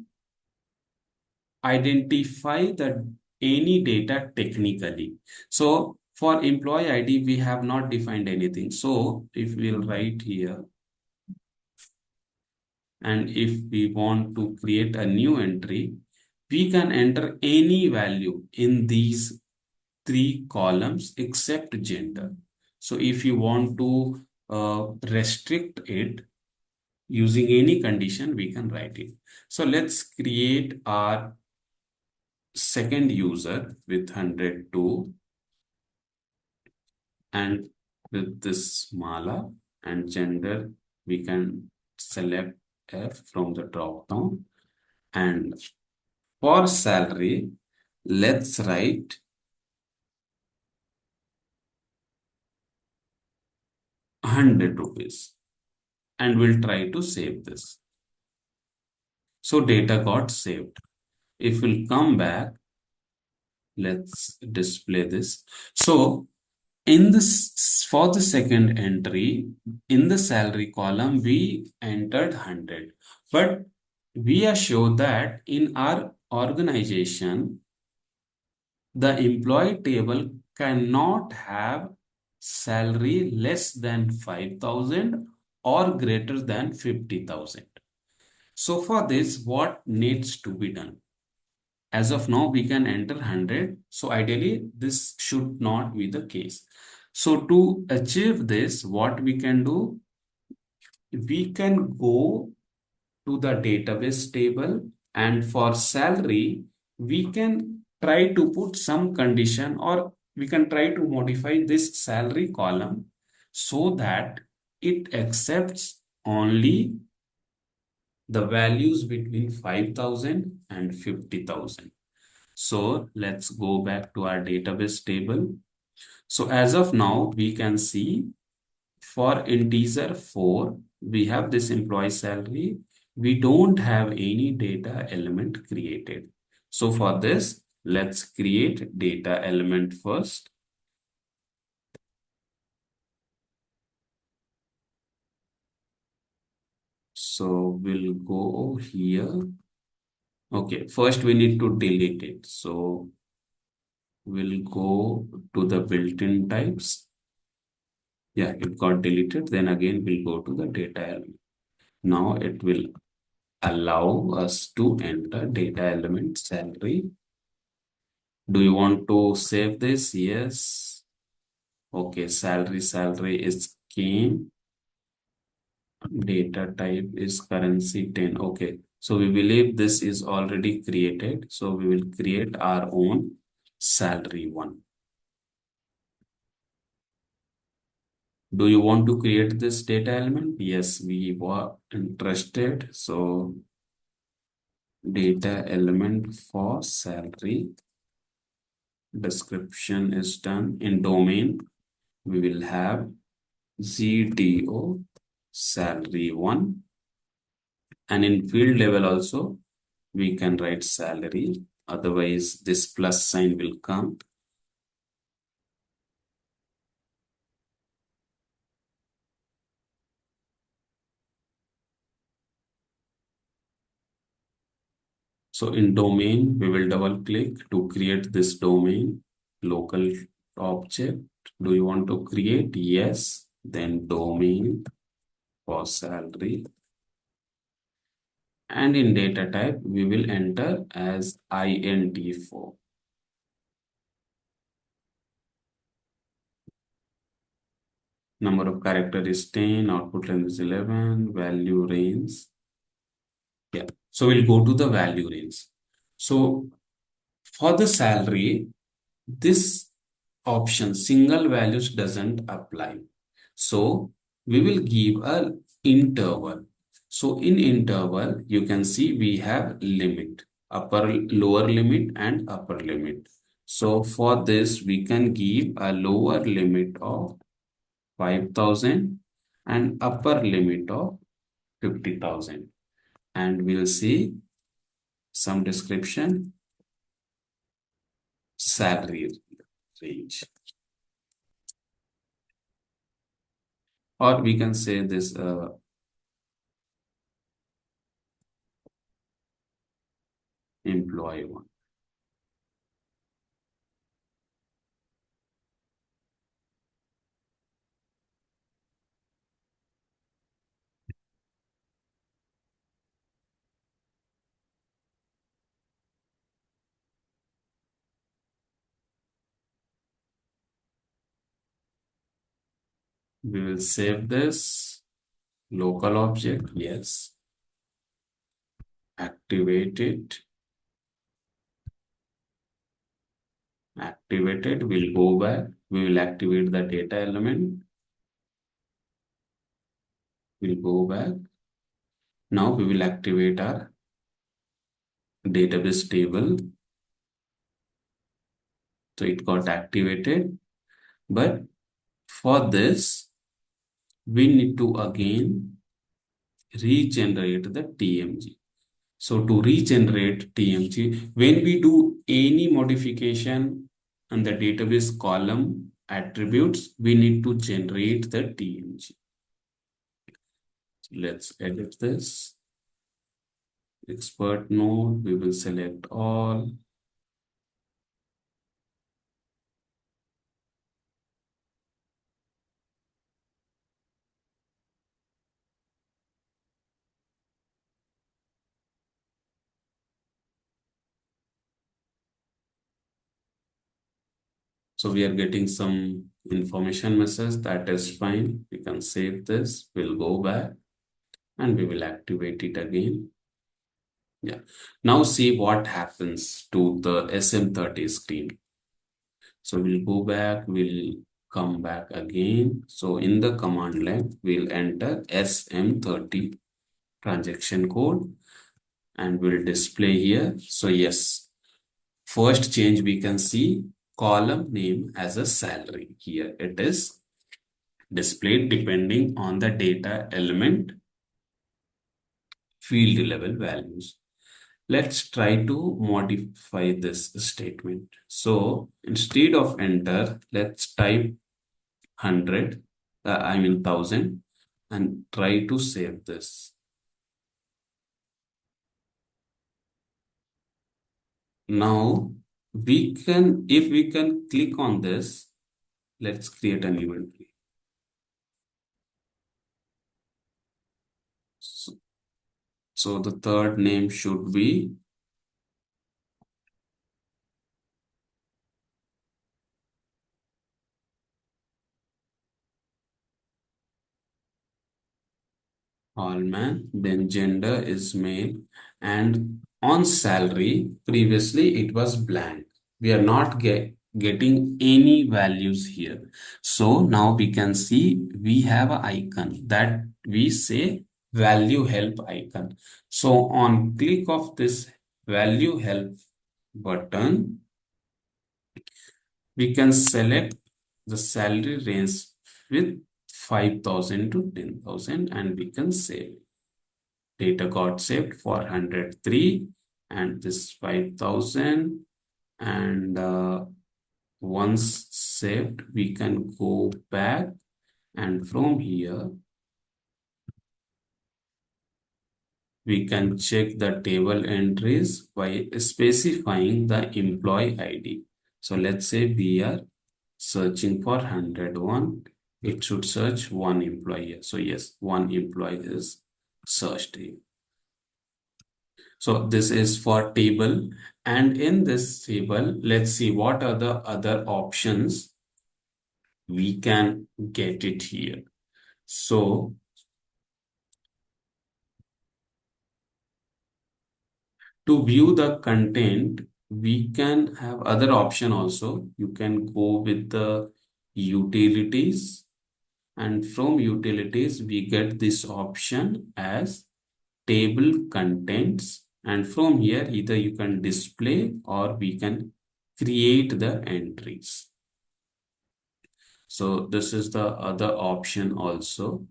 identify the any data technically. So for employee ID, we have not defined anything. So if we'll write here, and if we want to create a new entry, we can enter any value in these three columns except gender. So if you want to restrict it using any condition, we can write it. So let's create our second user with 102 and with this mala, and gender we can select F from the drop down, and for salary let's write 100 rupees, and we'll try to save this. So data got saved. If we'll come back, let's display this. So in this, for the second entry, in the salary column, we entered 100. But we are sure that in our organization, The employee table cannot have salary less than 5,000 or greater than 50,000. So for this, what needs to be done? As of now, we can enter 100. So ideally, this should not be the case. So to achieve this, what we can do, we can go to the database table, and for salary, we can try to put some condition, or we can try to modify this salary column so that it accepts only the values between 5,000 and 50,000. So let's go back to our database table. So as of now, we can see for integer 4, we have this employee salary. We don't have any data element created. So for this, let's create data element first. So we'll go here. Okay, first we need to delete it. So we'll go to the built-in types. Yeah, it got deleted. Then again, we'll go to the data element. Now it will allow us to enter data element salary. Do you want to save this? Yes. Okay, salary is came. Data type is currency 10. Okay, so we believe this is already created. So we will create our own salary one. Do you want to create this data element? Yes, we were interested. So data element for salary description is done. In domain, we will have ZDO salary one, and in field level also we can write salary, otherwise this plus sign will come. So in domain, we will double click to create this domain local object. Do you want to create? Yes. Then domain for salary. And in data type, we will enter as int4. Number of character is 10, output length is 11, value range. Yeah. So we'll go to the value range. So for the salary, this option single values doesn't apply. So we will give a interval. So in interval, you can see we have limit, lower limit and upper limit. So for this, we can give a lower limit of 5,000 and upper limit of 50,000. And we'll see some description, salary range. Or we can say this employee one. We will save this local object. Yes. Activate it. Activated. We'll go back. We will activate the data element. We'll go back. Now we will activate our database table. So it got activated. But for this, we need to again regenerate the TMG. So to regenerate TMG, when we do any modification on the database column attributes, we need to generate the TMG. Let's edit this. Expert node, we will select all. So we are getting some information message. That is fine. We can save this. We'll go back and we will activate it again. Yeah. Now see what happens to the SM30 screen. So we'll go back, we'll come back again. So in the command line, we'll enter SM30 transaction code and we'll display here. So yes, first change we can see column name as a salary. Here it is displayed depending on the data element field level values. Let's try to modify this statement. So instead of enter, let's type 100, 1000, and try to save this. Now if we can click on this, let's create an inventory. So, so the third name should be Allman, then gender is male, and on salary, previously it was blank. We are not getting any values here. So now we can see we have an icon that we say value help icon. So on click of this value help button, we can select the salary range with 5,000 to 10,000 and we can save. Data got saved for 103 and this 5,000 and once saved we can go back and from here we can check the table entries by specifying the employee ID. So let's say we are searching for 101. It should search one employee. So yes, one employee is searched here. So this is for table. And in this table, let's see what are the other options we can get it here. So to view the content, we can have other option also. You can go with the utilities and from utilities, we get this option as table contents. And from here, either you can display or we can create the entries. So this is the other option also.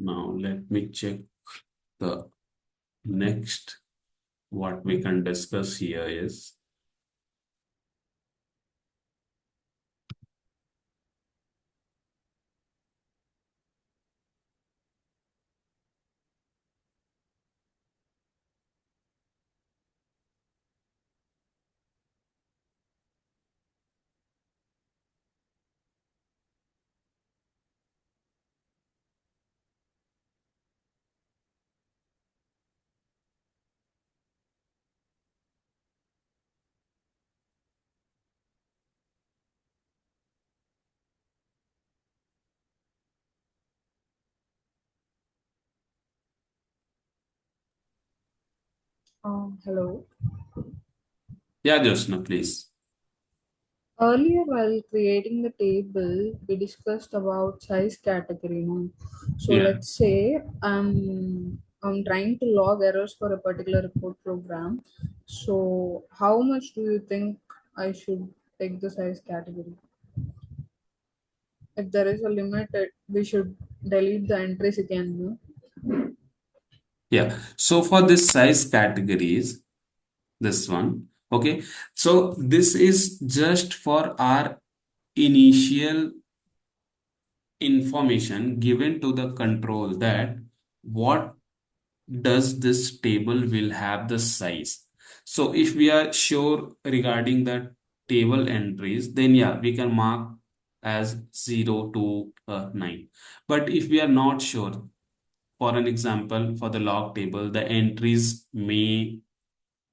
Now let me check the next. What we can discuss here is, Hello. yeah, Josna, please. Earlier, while creating the table, we discussed about size category. No? So Yeah. let's say I'm trying to log errors for a particular report program. So how much do you think I should take the size category? If there is a limit, we should delete the entries again. No? Yeah. So for this size categories, this one, okay. So this is just for our initial information given to the control that what does this table will have the size. So if we are sure regarding that table entries, then yeah, we can mark as 0 to 9. But if we are not sure, for an example, for the log table, the entries may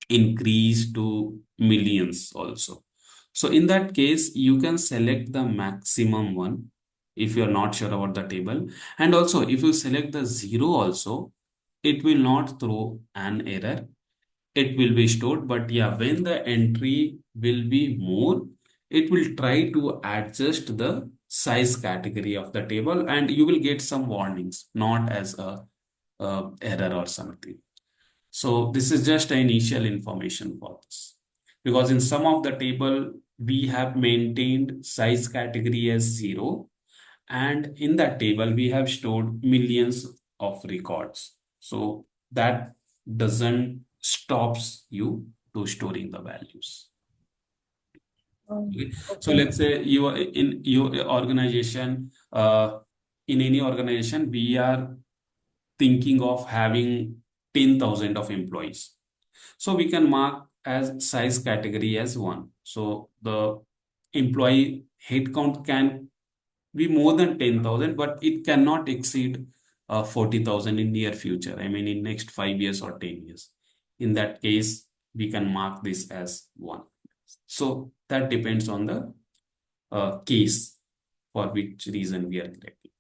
increase to millions also. So in that case, you can select the maximum one if you're not sure about the table. And also, if you select the 0 also, it will not throw an error. It will be stored. But yeah, when the entry will be more, it will try to adjust the size category of the table, and you will get some warnings, not as a error or something. So this is just an initial information for this. Because in some of the table, we have maintained size category as 0. And in that table, we have stored millions of records. So that doesn't stops you to storing the values. Okay. So Okay. let's say you are in your organization, in any organization, we are thinking of having 10,000 of employees. So we can mark as size category as 1. So the employee headcount can be more than 10,000, but it cannot exceed 40,000 in near future. I mean, in next 5 years or 10 years. In that case, we can mark this as 1. So that depends on the case for which reason we are collecting.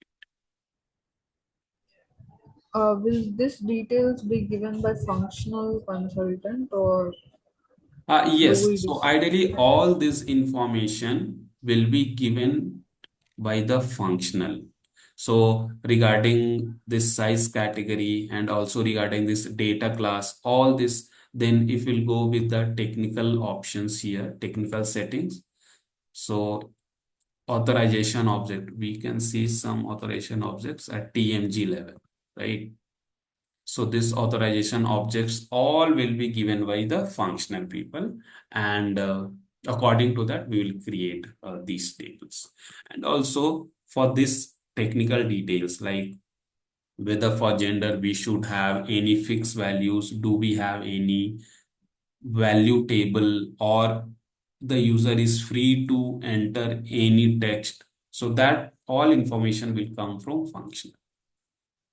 Will this details be given by functional consultant or do Yes, we so decide? ideally all this information will be given by the functional. So regarding this size category and also regarding this data class, all this, then if we'll go with the technical options here, technical settings. So authorization object, we can see some authorization objects at TMG level, right? So this authorization objects all will be given by the functional people, and according to that we will create these tables. And also for this technical details like whether for gender we should have any fixed values, do we have any value table, or the user is free to enter any text. So that all information will come from function,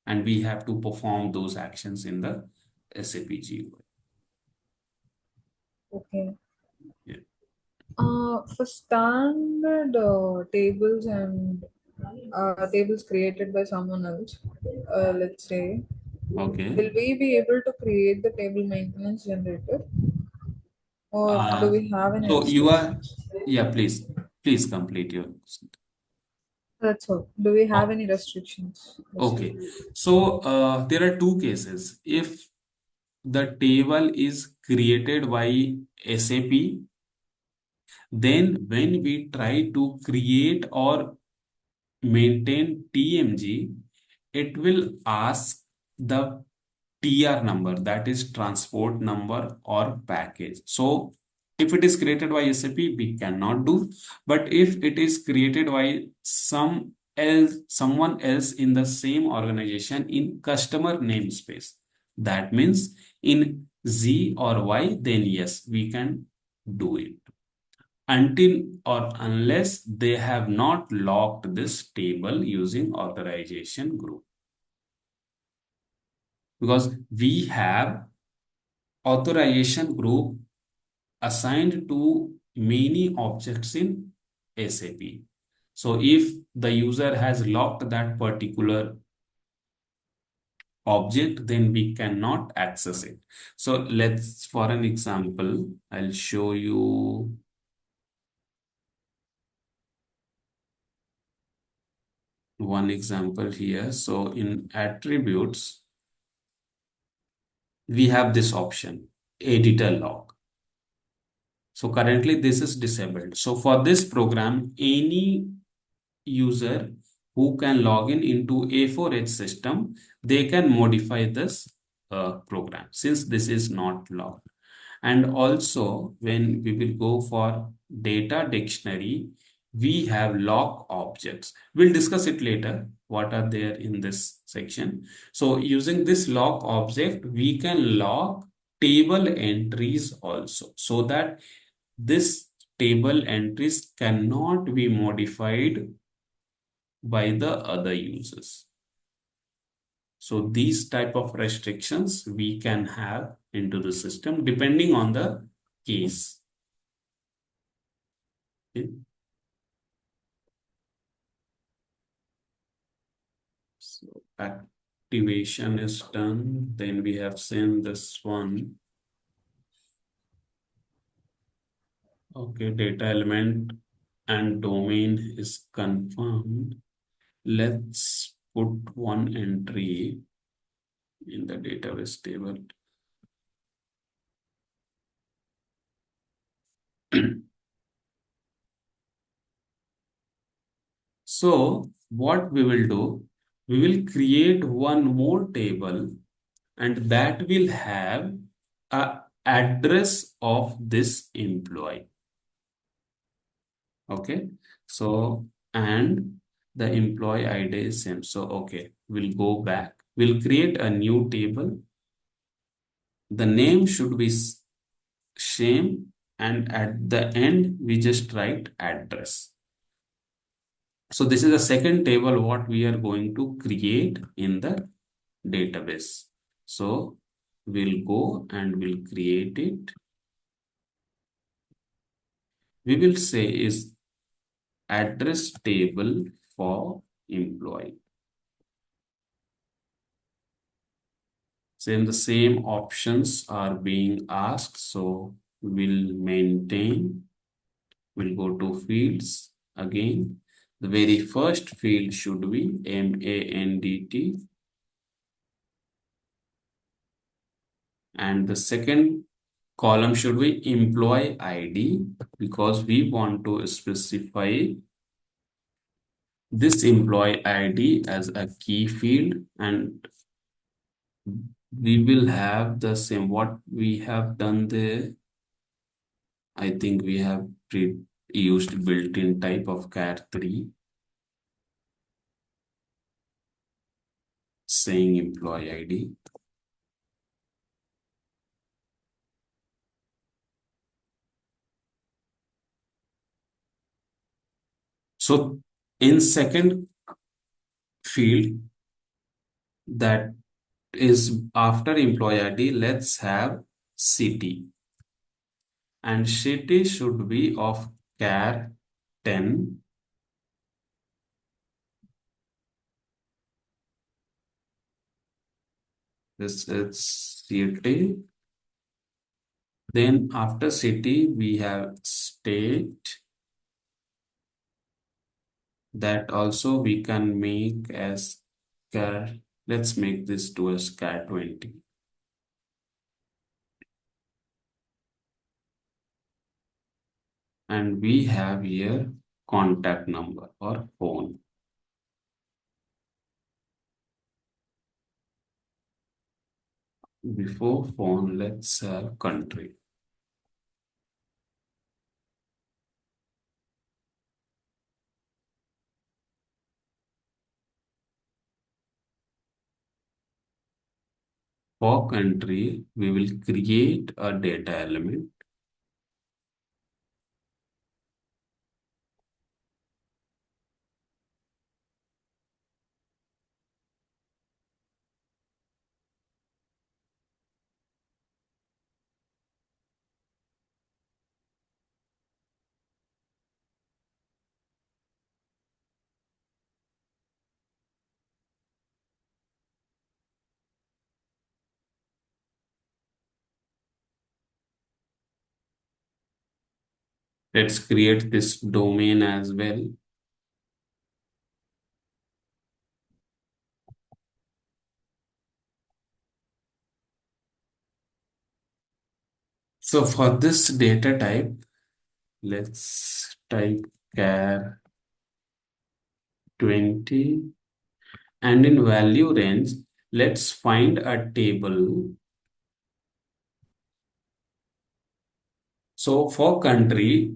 and we have to perform those actions in the SAP GUI. Okay. Yeah. For standard tables and tables created by someone else, let's say, Okay. will we be able to create the table maintenance generator or do Uh, we have any so you are, restrictions? yeah, please complete your. That's all. Do we have Oh, any restrictions? okay. Basically? So there are two cases. If the table is created by SAP, then when we try to create or maintain TMG, it will ask the TR number, that is transport number or package. So if it is created by SAP, we cannot do. But if it is created by someone else in the same organization in customer namespace, that means in Z or Y, then yes, we can do it until or unless they have not locked this table using authorization group. Because we have authorization group assigned to many objects in SAP. So if the user has locked that particular object, then we cannot access it. So let's, for an example, I'll show you one example here. So in attributes, we have this option, editor lock. So currently this is disabled. So for this program, any user who can log in into A4H system, they can modify this program since this is not locked. And also when we will go for data dictionary, we have lock objects. We'll discuss it later, what are there in this section. So using this lock object, we can lock table entries also, so that this table entries cannot be modified by the other users. So these type of restrictions we can have into the system depending on the case. Okay. So activation is done. Then we have seen this one. Okay, data element and domain is confirmed. Let's put one entry in the database table. So what we will do, we will create one more table and that will have a address of this employee. Okay. So, and the employee ID is same. So, okay, we'll go back. We'll create a new table. The name should be same and at the end we just write address. So this is the second table what we are going to create in the database. So we'll go and we'll create it. We will say is address table for employee. Same, the same options are being asked. So we'll maintain, we'll go to fields again. The very first field should be MANDT. And the second column should be employee ID because we want to specify this employee ID as a key field, and we will have the same what we have done there. I think we have used built-in type of char3 saying employee ID. So in second field that is after employee ID, let's have city. And city should be of char 10. This is city. Then after city, we have state. That also we can make as char. Let's make this to as char 20. And we have here contact number or phone. Before phone, let's have country. For country, we will create a data element. Let's create this domain as well. So for this data type, let's type char 20 and in value range, let's find a table. So for country,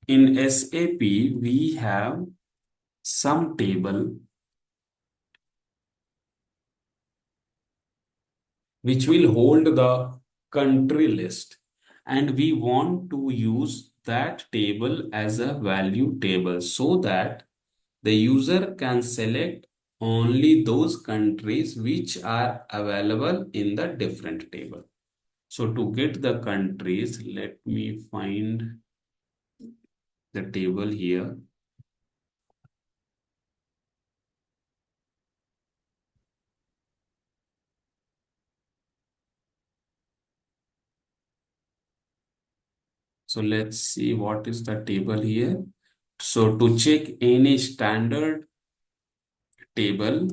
in SAP, we have some table which will hold the country list. And we want to use that table as a value table so that the user can select only those countries which are available in the different table. So to get the countries, let me find the table here. So let's see what is the table here. So to check any standard table,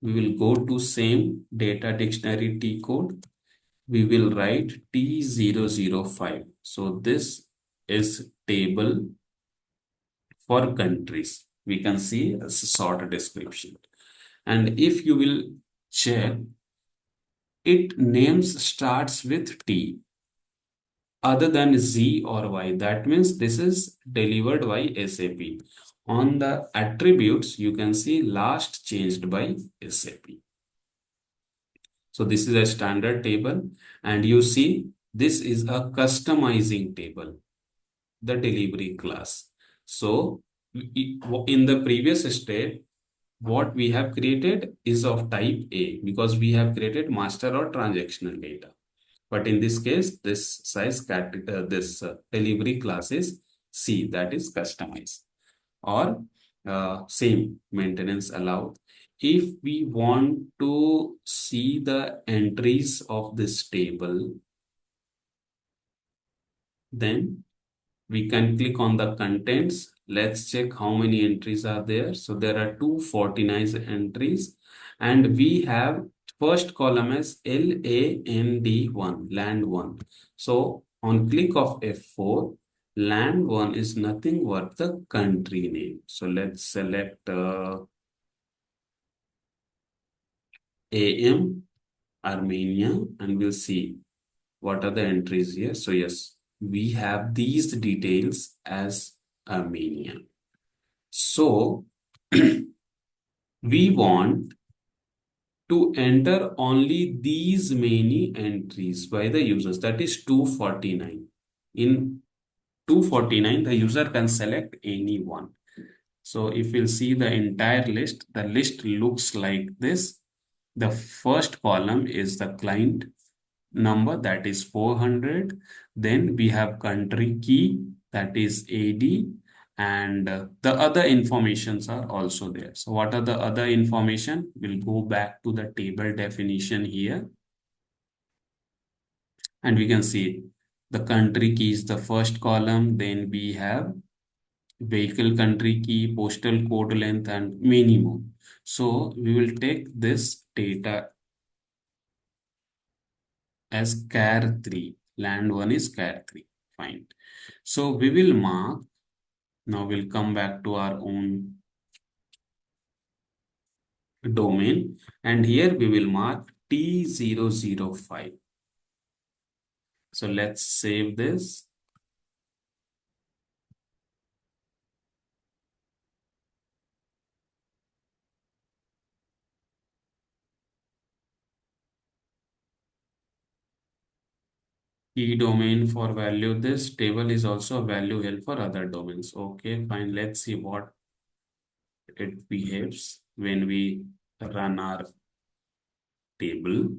we will go to same data dictionary T code. We will write T005. So this is table for countries. We can see as a short description. And if you will check, it names starts with T other than Z or Y. That means this is delivered by SAP. On the attributes, you can see last changed by SAP. So this is a standard table, and you see this is a customizing table, the delivery class. So in the previous state, what we have created is of type A because we have created master or transactional data. But in this case, this delivery class is C, that is customized or same maintenance allowed. If we want to see the entries of this table, then we can click on the contents. Let's check how many entries are there. So there are 249 entries, and we have first column as LAND1, land 1. So on click of F4, land 1 is nothing but the country name. So let's select AM, Armenia, and we'll see what are the entries here. So yes, we have these details as Armenia. So we want to enter only these many entries by the users, that is 249. In 249, the user can select any one. So if we'll see the entire list, the list looks like this. The first column is the client number, that is 400. Then we have country key, that is AD, and the other informations are also there. So what are the other information? We'll go back to the table definition here, and we can see the country key is the first column. Then we have vehicle country key, postal code length, and many more. So we will take this data as char 3. Land 1 is char 3. Fine. So we will mark. Now we'll come back to our own domain, and here we will mark T005. So let's save this. Key domain for value. This table is also a value held for other domains. Okay, fine. Let's see what it behaves when we run our table.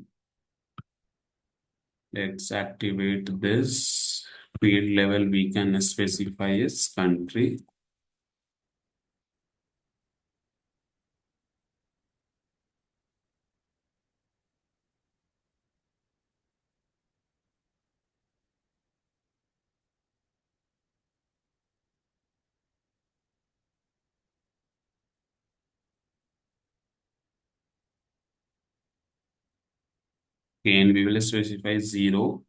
Let's activate this. Field level we can specify as country. And we will specify 0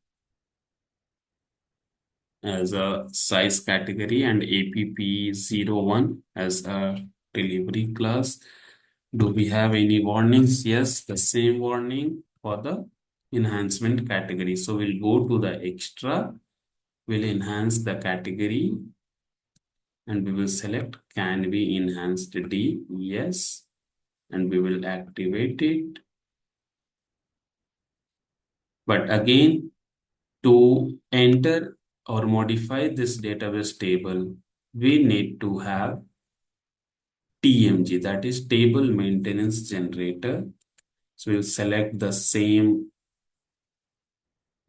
as a size category and APP01 as a delivery class. Do we have any warnings? Yes, the same warning for the enhancement category. So we'll go to the extra, we'll enhance the category, and we will select can be enhanced D, yes, and we will activate it. But again, to enter or modify this database table, we need to have TMG, that is table maintenance generator. So we'll select the same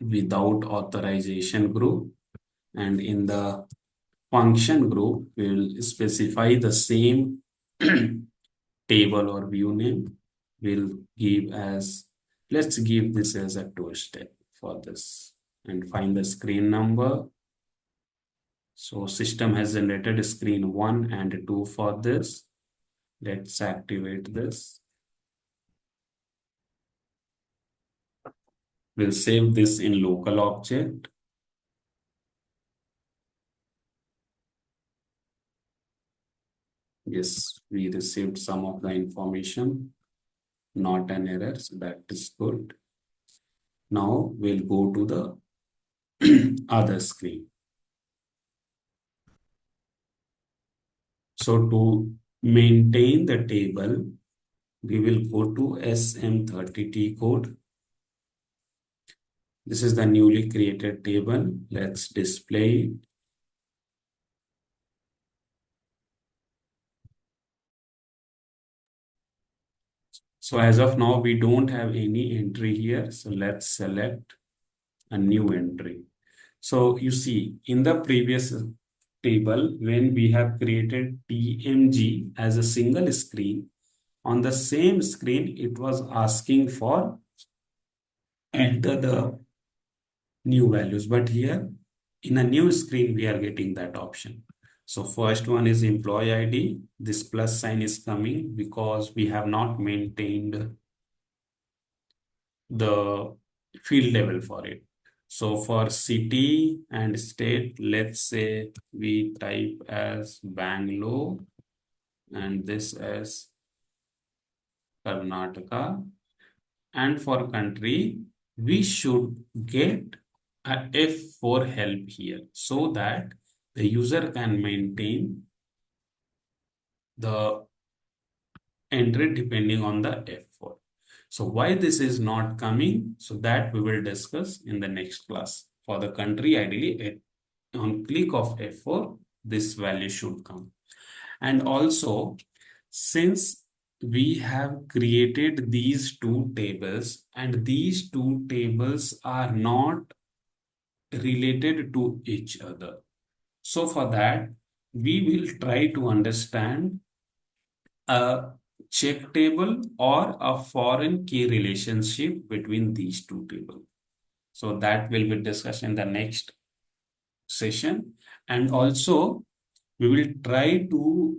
without authorization group, and in the function group, we'll specify the same table or view name. We'll give as, let's give this as a two step for this, and find the screen number. So system has generated screen 1 and 2 for this. Let's activate this. We'll save this in local object. Yes, we received some of the information, not an error, so that is good. Now we'll go to the other screen. So to maintain the table, we will go to SM30T code. This is the newly created table. Let's display it. So as of now, we don't have any entry here. So let's select a new entry. So you see in the previous table, when we have created TMG as a single screen, on the same screen, it was asking for enter the new values. But here in a new screen, we are getting that option. So first one is employee ID. This plus sign is coming because we have not maintained the field level for it. So for city and state, let's say we type as Bangalore and this as Karnataka. And for country, we should get a F for help here so that the user can maintain the entry depending on the F4. So why this is not coming? So that we will discuss in the next class. For the country, ideally, on click of F4, this value should come. And also, since we have created these two tables and these two tables are not related to each other. So for that, we will try to understand a check table or a foreign key relationship between these two tables. So that will be discussed in the next session. And also, we will try to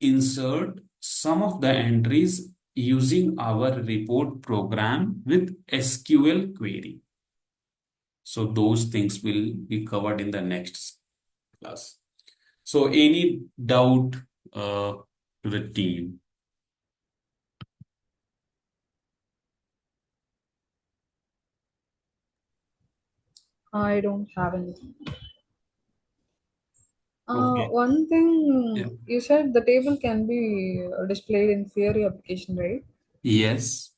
insert some of the entries using our report program with SQL query. So those things will be covered in the next class. So any doubt to the team? I don't have anything. Okay. One Yeah. thing you said the table can be displayed in Theory application, right? Yes.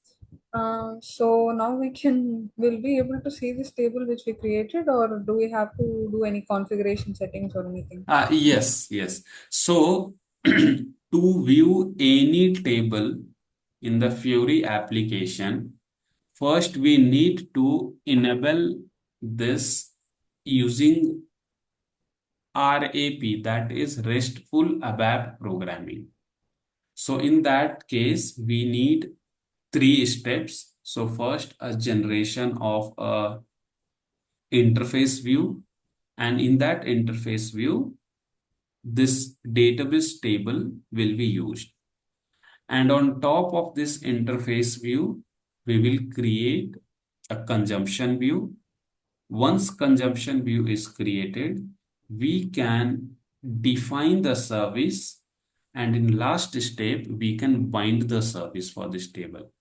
So now will be able to see this table which we created, or do we have to do any configuration settings or anything? Yes, yes. So to view any table in the Fury application, first we need to enable this using RAP, that is RESTful ABAP programming. So in that case, we need three steps. So first, a generation of a interface view, and in that interface view, this database table will be used. And on top of this interface view, we will create a consumption view. Once consumption view is created, we can define the service, and in last step, we can bind the service for this table.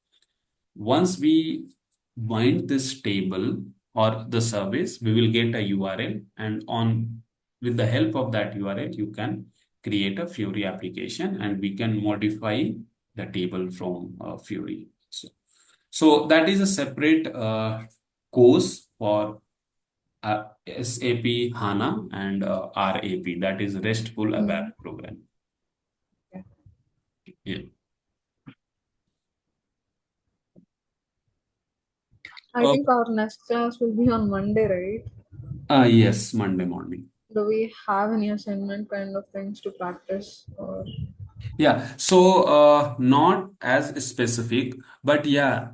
Once we bind this table or the service, we will get a URL, and on with the help of that URL, you can create a Fury application, and we can modify the table from Fury. So that is a separate course for SAP HANA and RAP, that is RESTful Mm. ABAP program. Yeah. Yeah. I think our next class will be on Monday, right? Yes, Monday morning. Do we have any assignment kind of things to practice or Yeah, so not as specific, but yeah,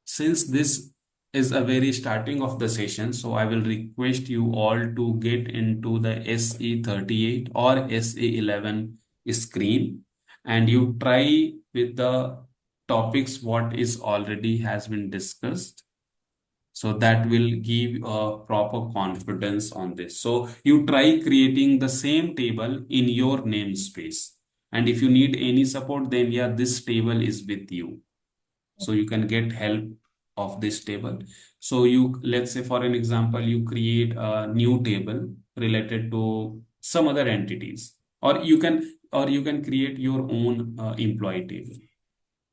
since this is a very starting of the session, so I will request you all to get into the SE38 or SE11 screen, and you try with the topics what is already has been discussed, so that will give a proper confidence on this. So you try creating the same table in your namespace. And if you need any support, then yeah, this table is with you. So you can get help of this table. So you, let's say for an example, you create a new table related to some other entities, or you can create your own employee table.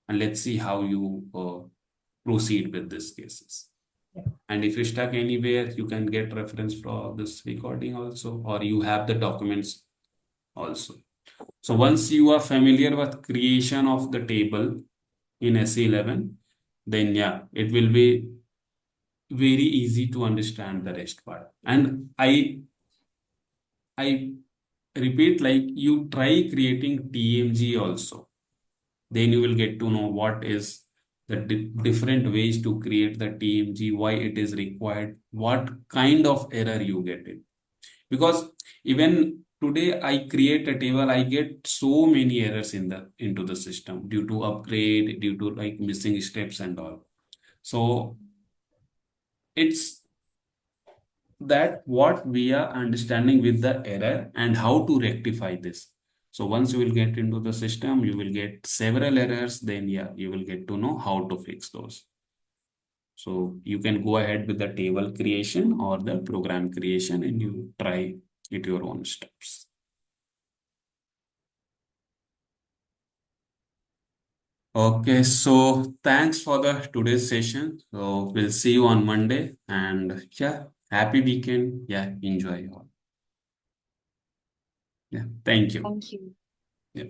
And let's see how you proceed with these cases. And if you're stuck anywhere, you can get reference for this recording also, or you have the documents also. So once you are familiar with creation of the table in SE11, then yeah, it will be very easy to understand the rest part. And I repeat, like you try creating TMG also, then you will get to know what is the different ways to create the TMG, why it is required, what kind of error you get it. Because even today I create a table, I get so many errors in the into the system due to upgrade, due to like missing steps and all. So it's that what we are understanding with the error and how to rectify this. So once you will get into the system, you will get several errors, then yeah, you will get to know how to fix those. So you can go ahead with the table creation or the program creation and you try it your own steps. Okay, so thanks for the today's session. So we'll see you on Monday and yeah, happy weekend. Yeah, enjoy. Yeah, thank you. Thank you. Yeah.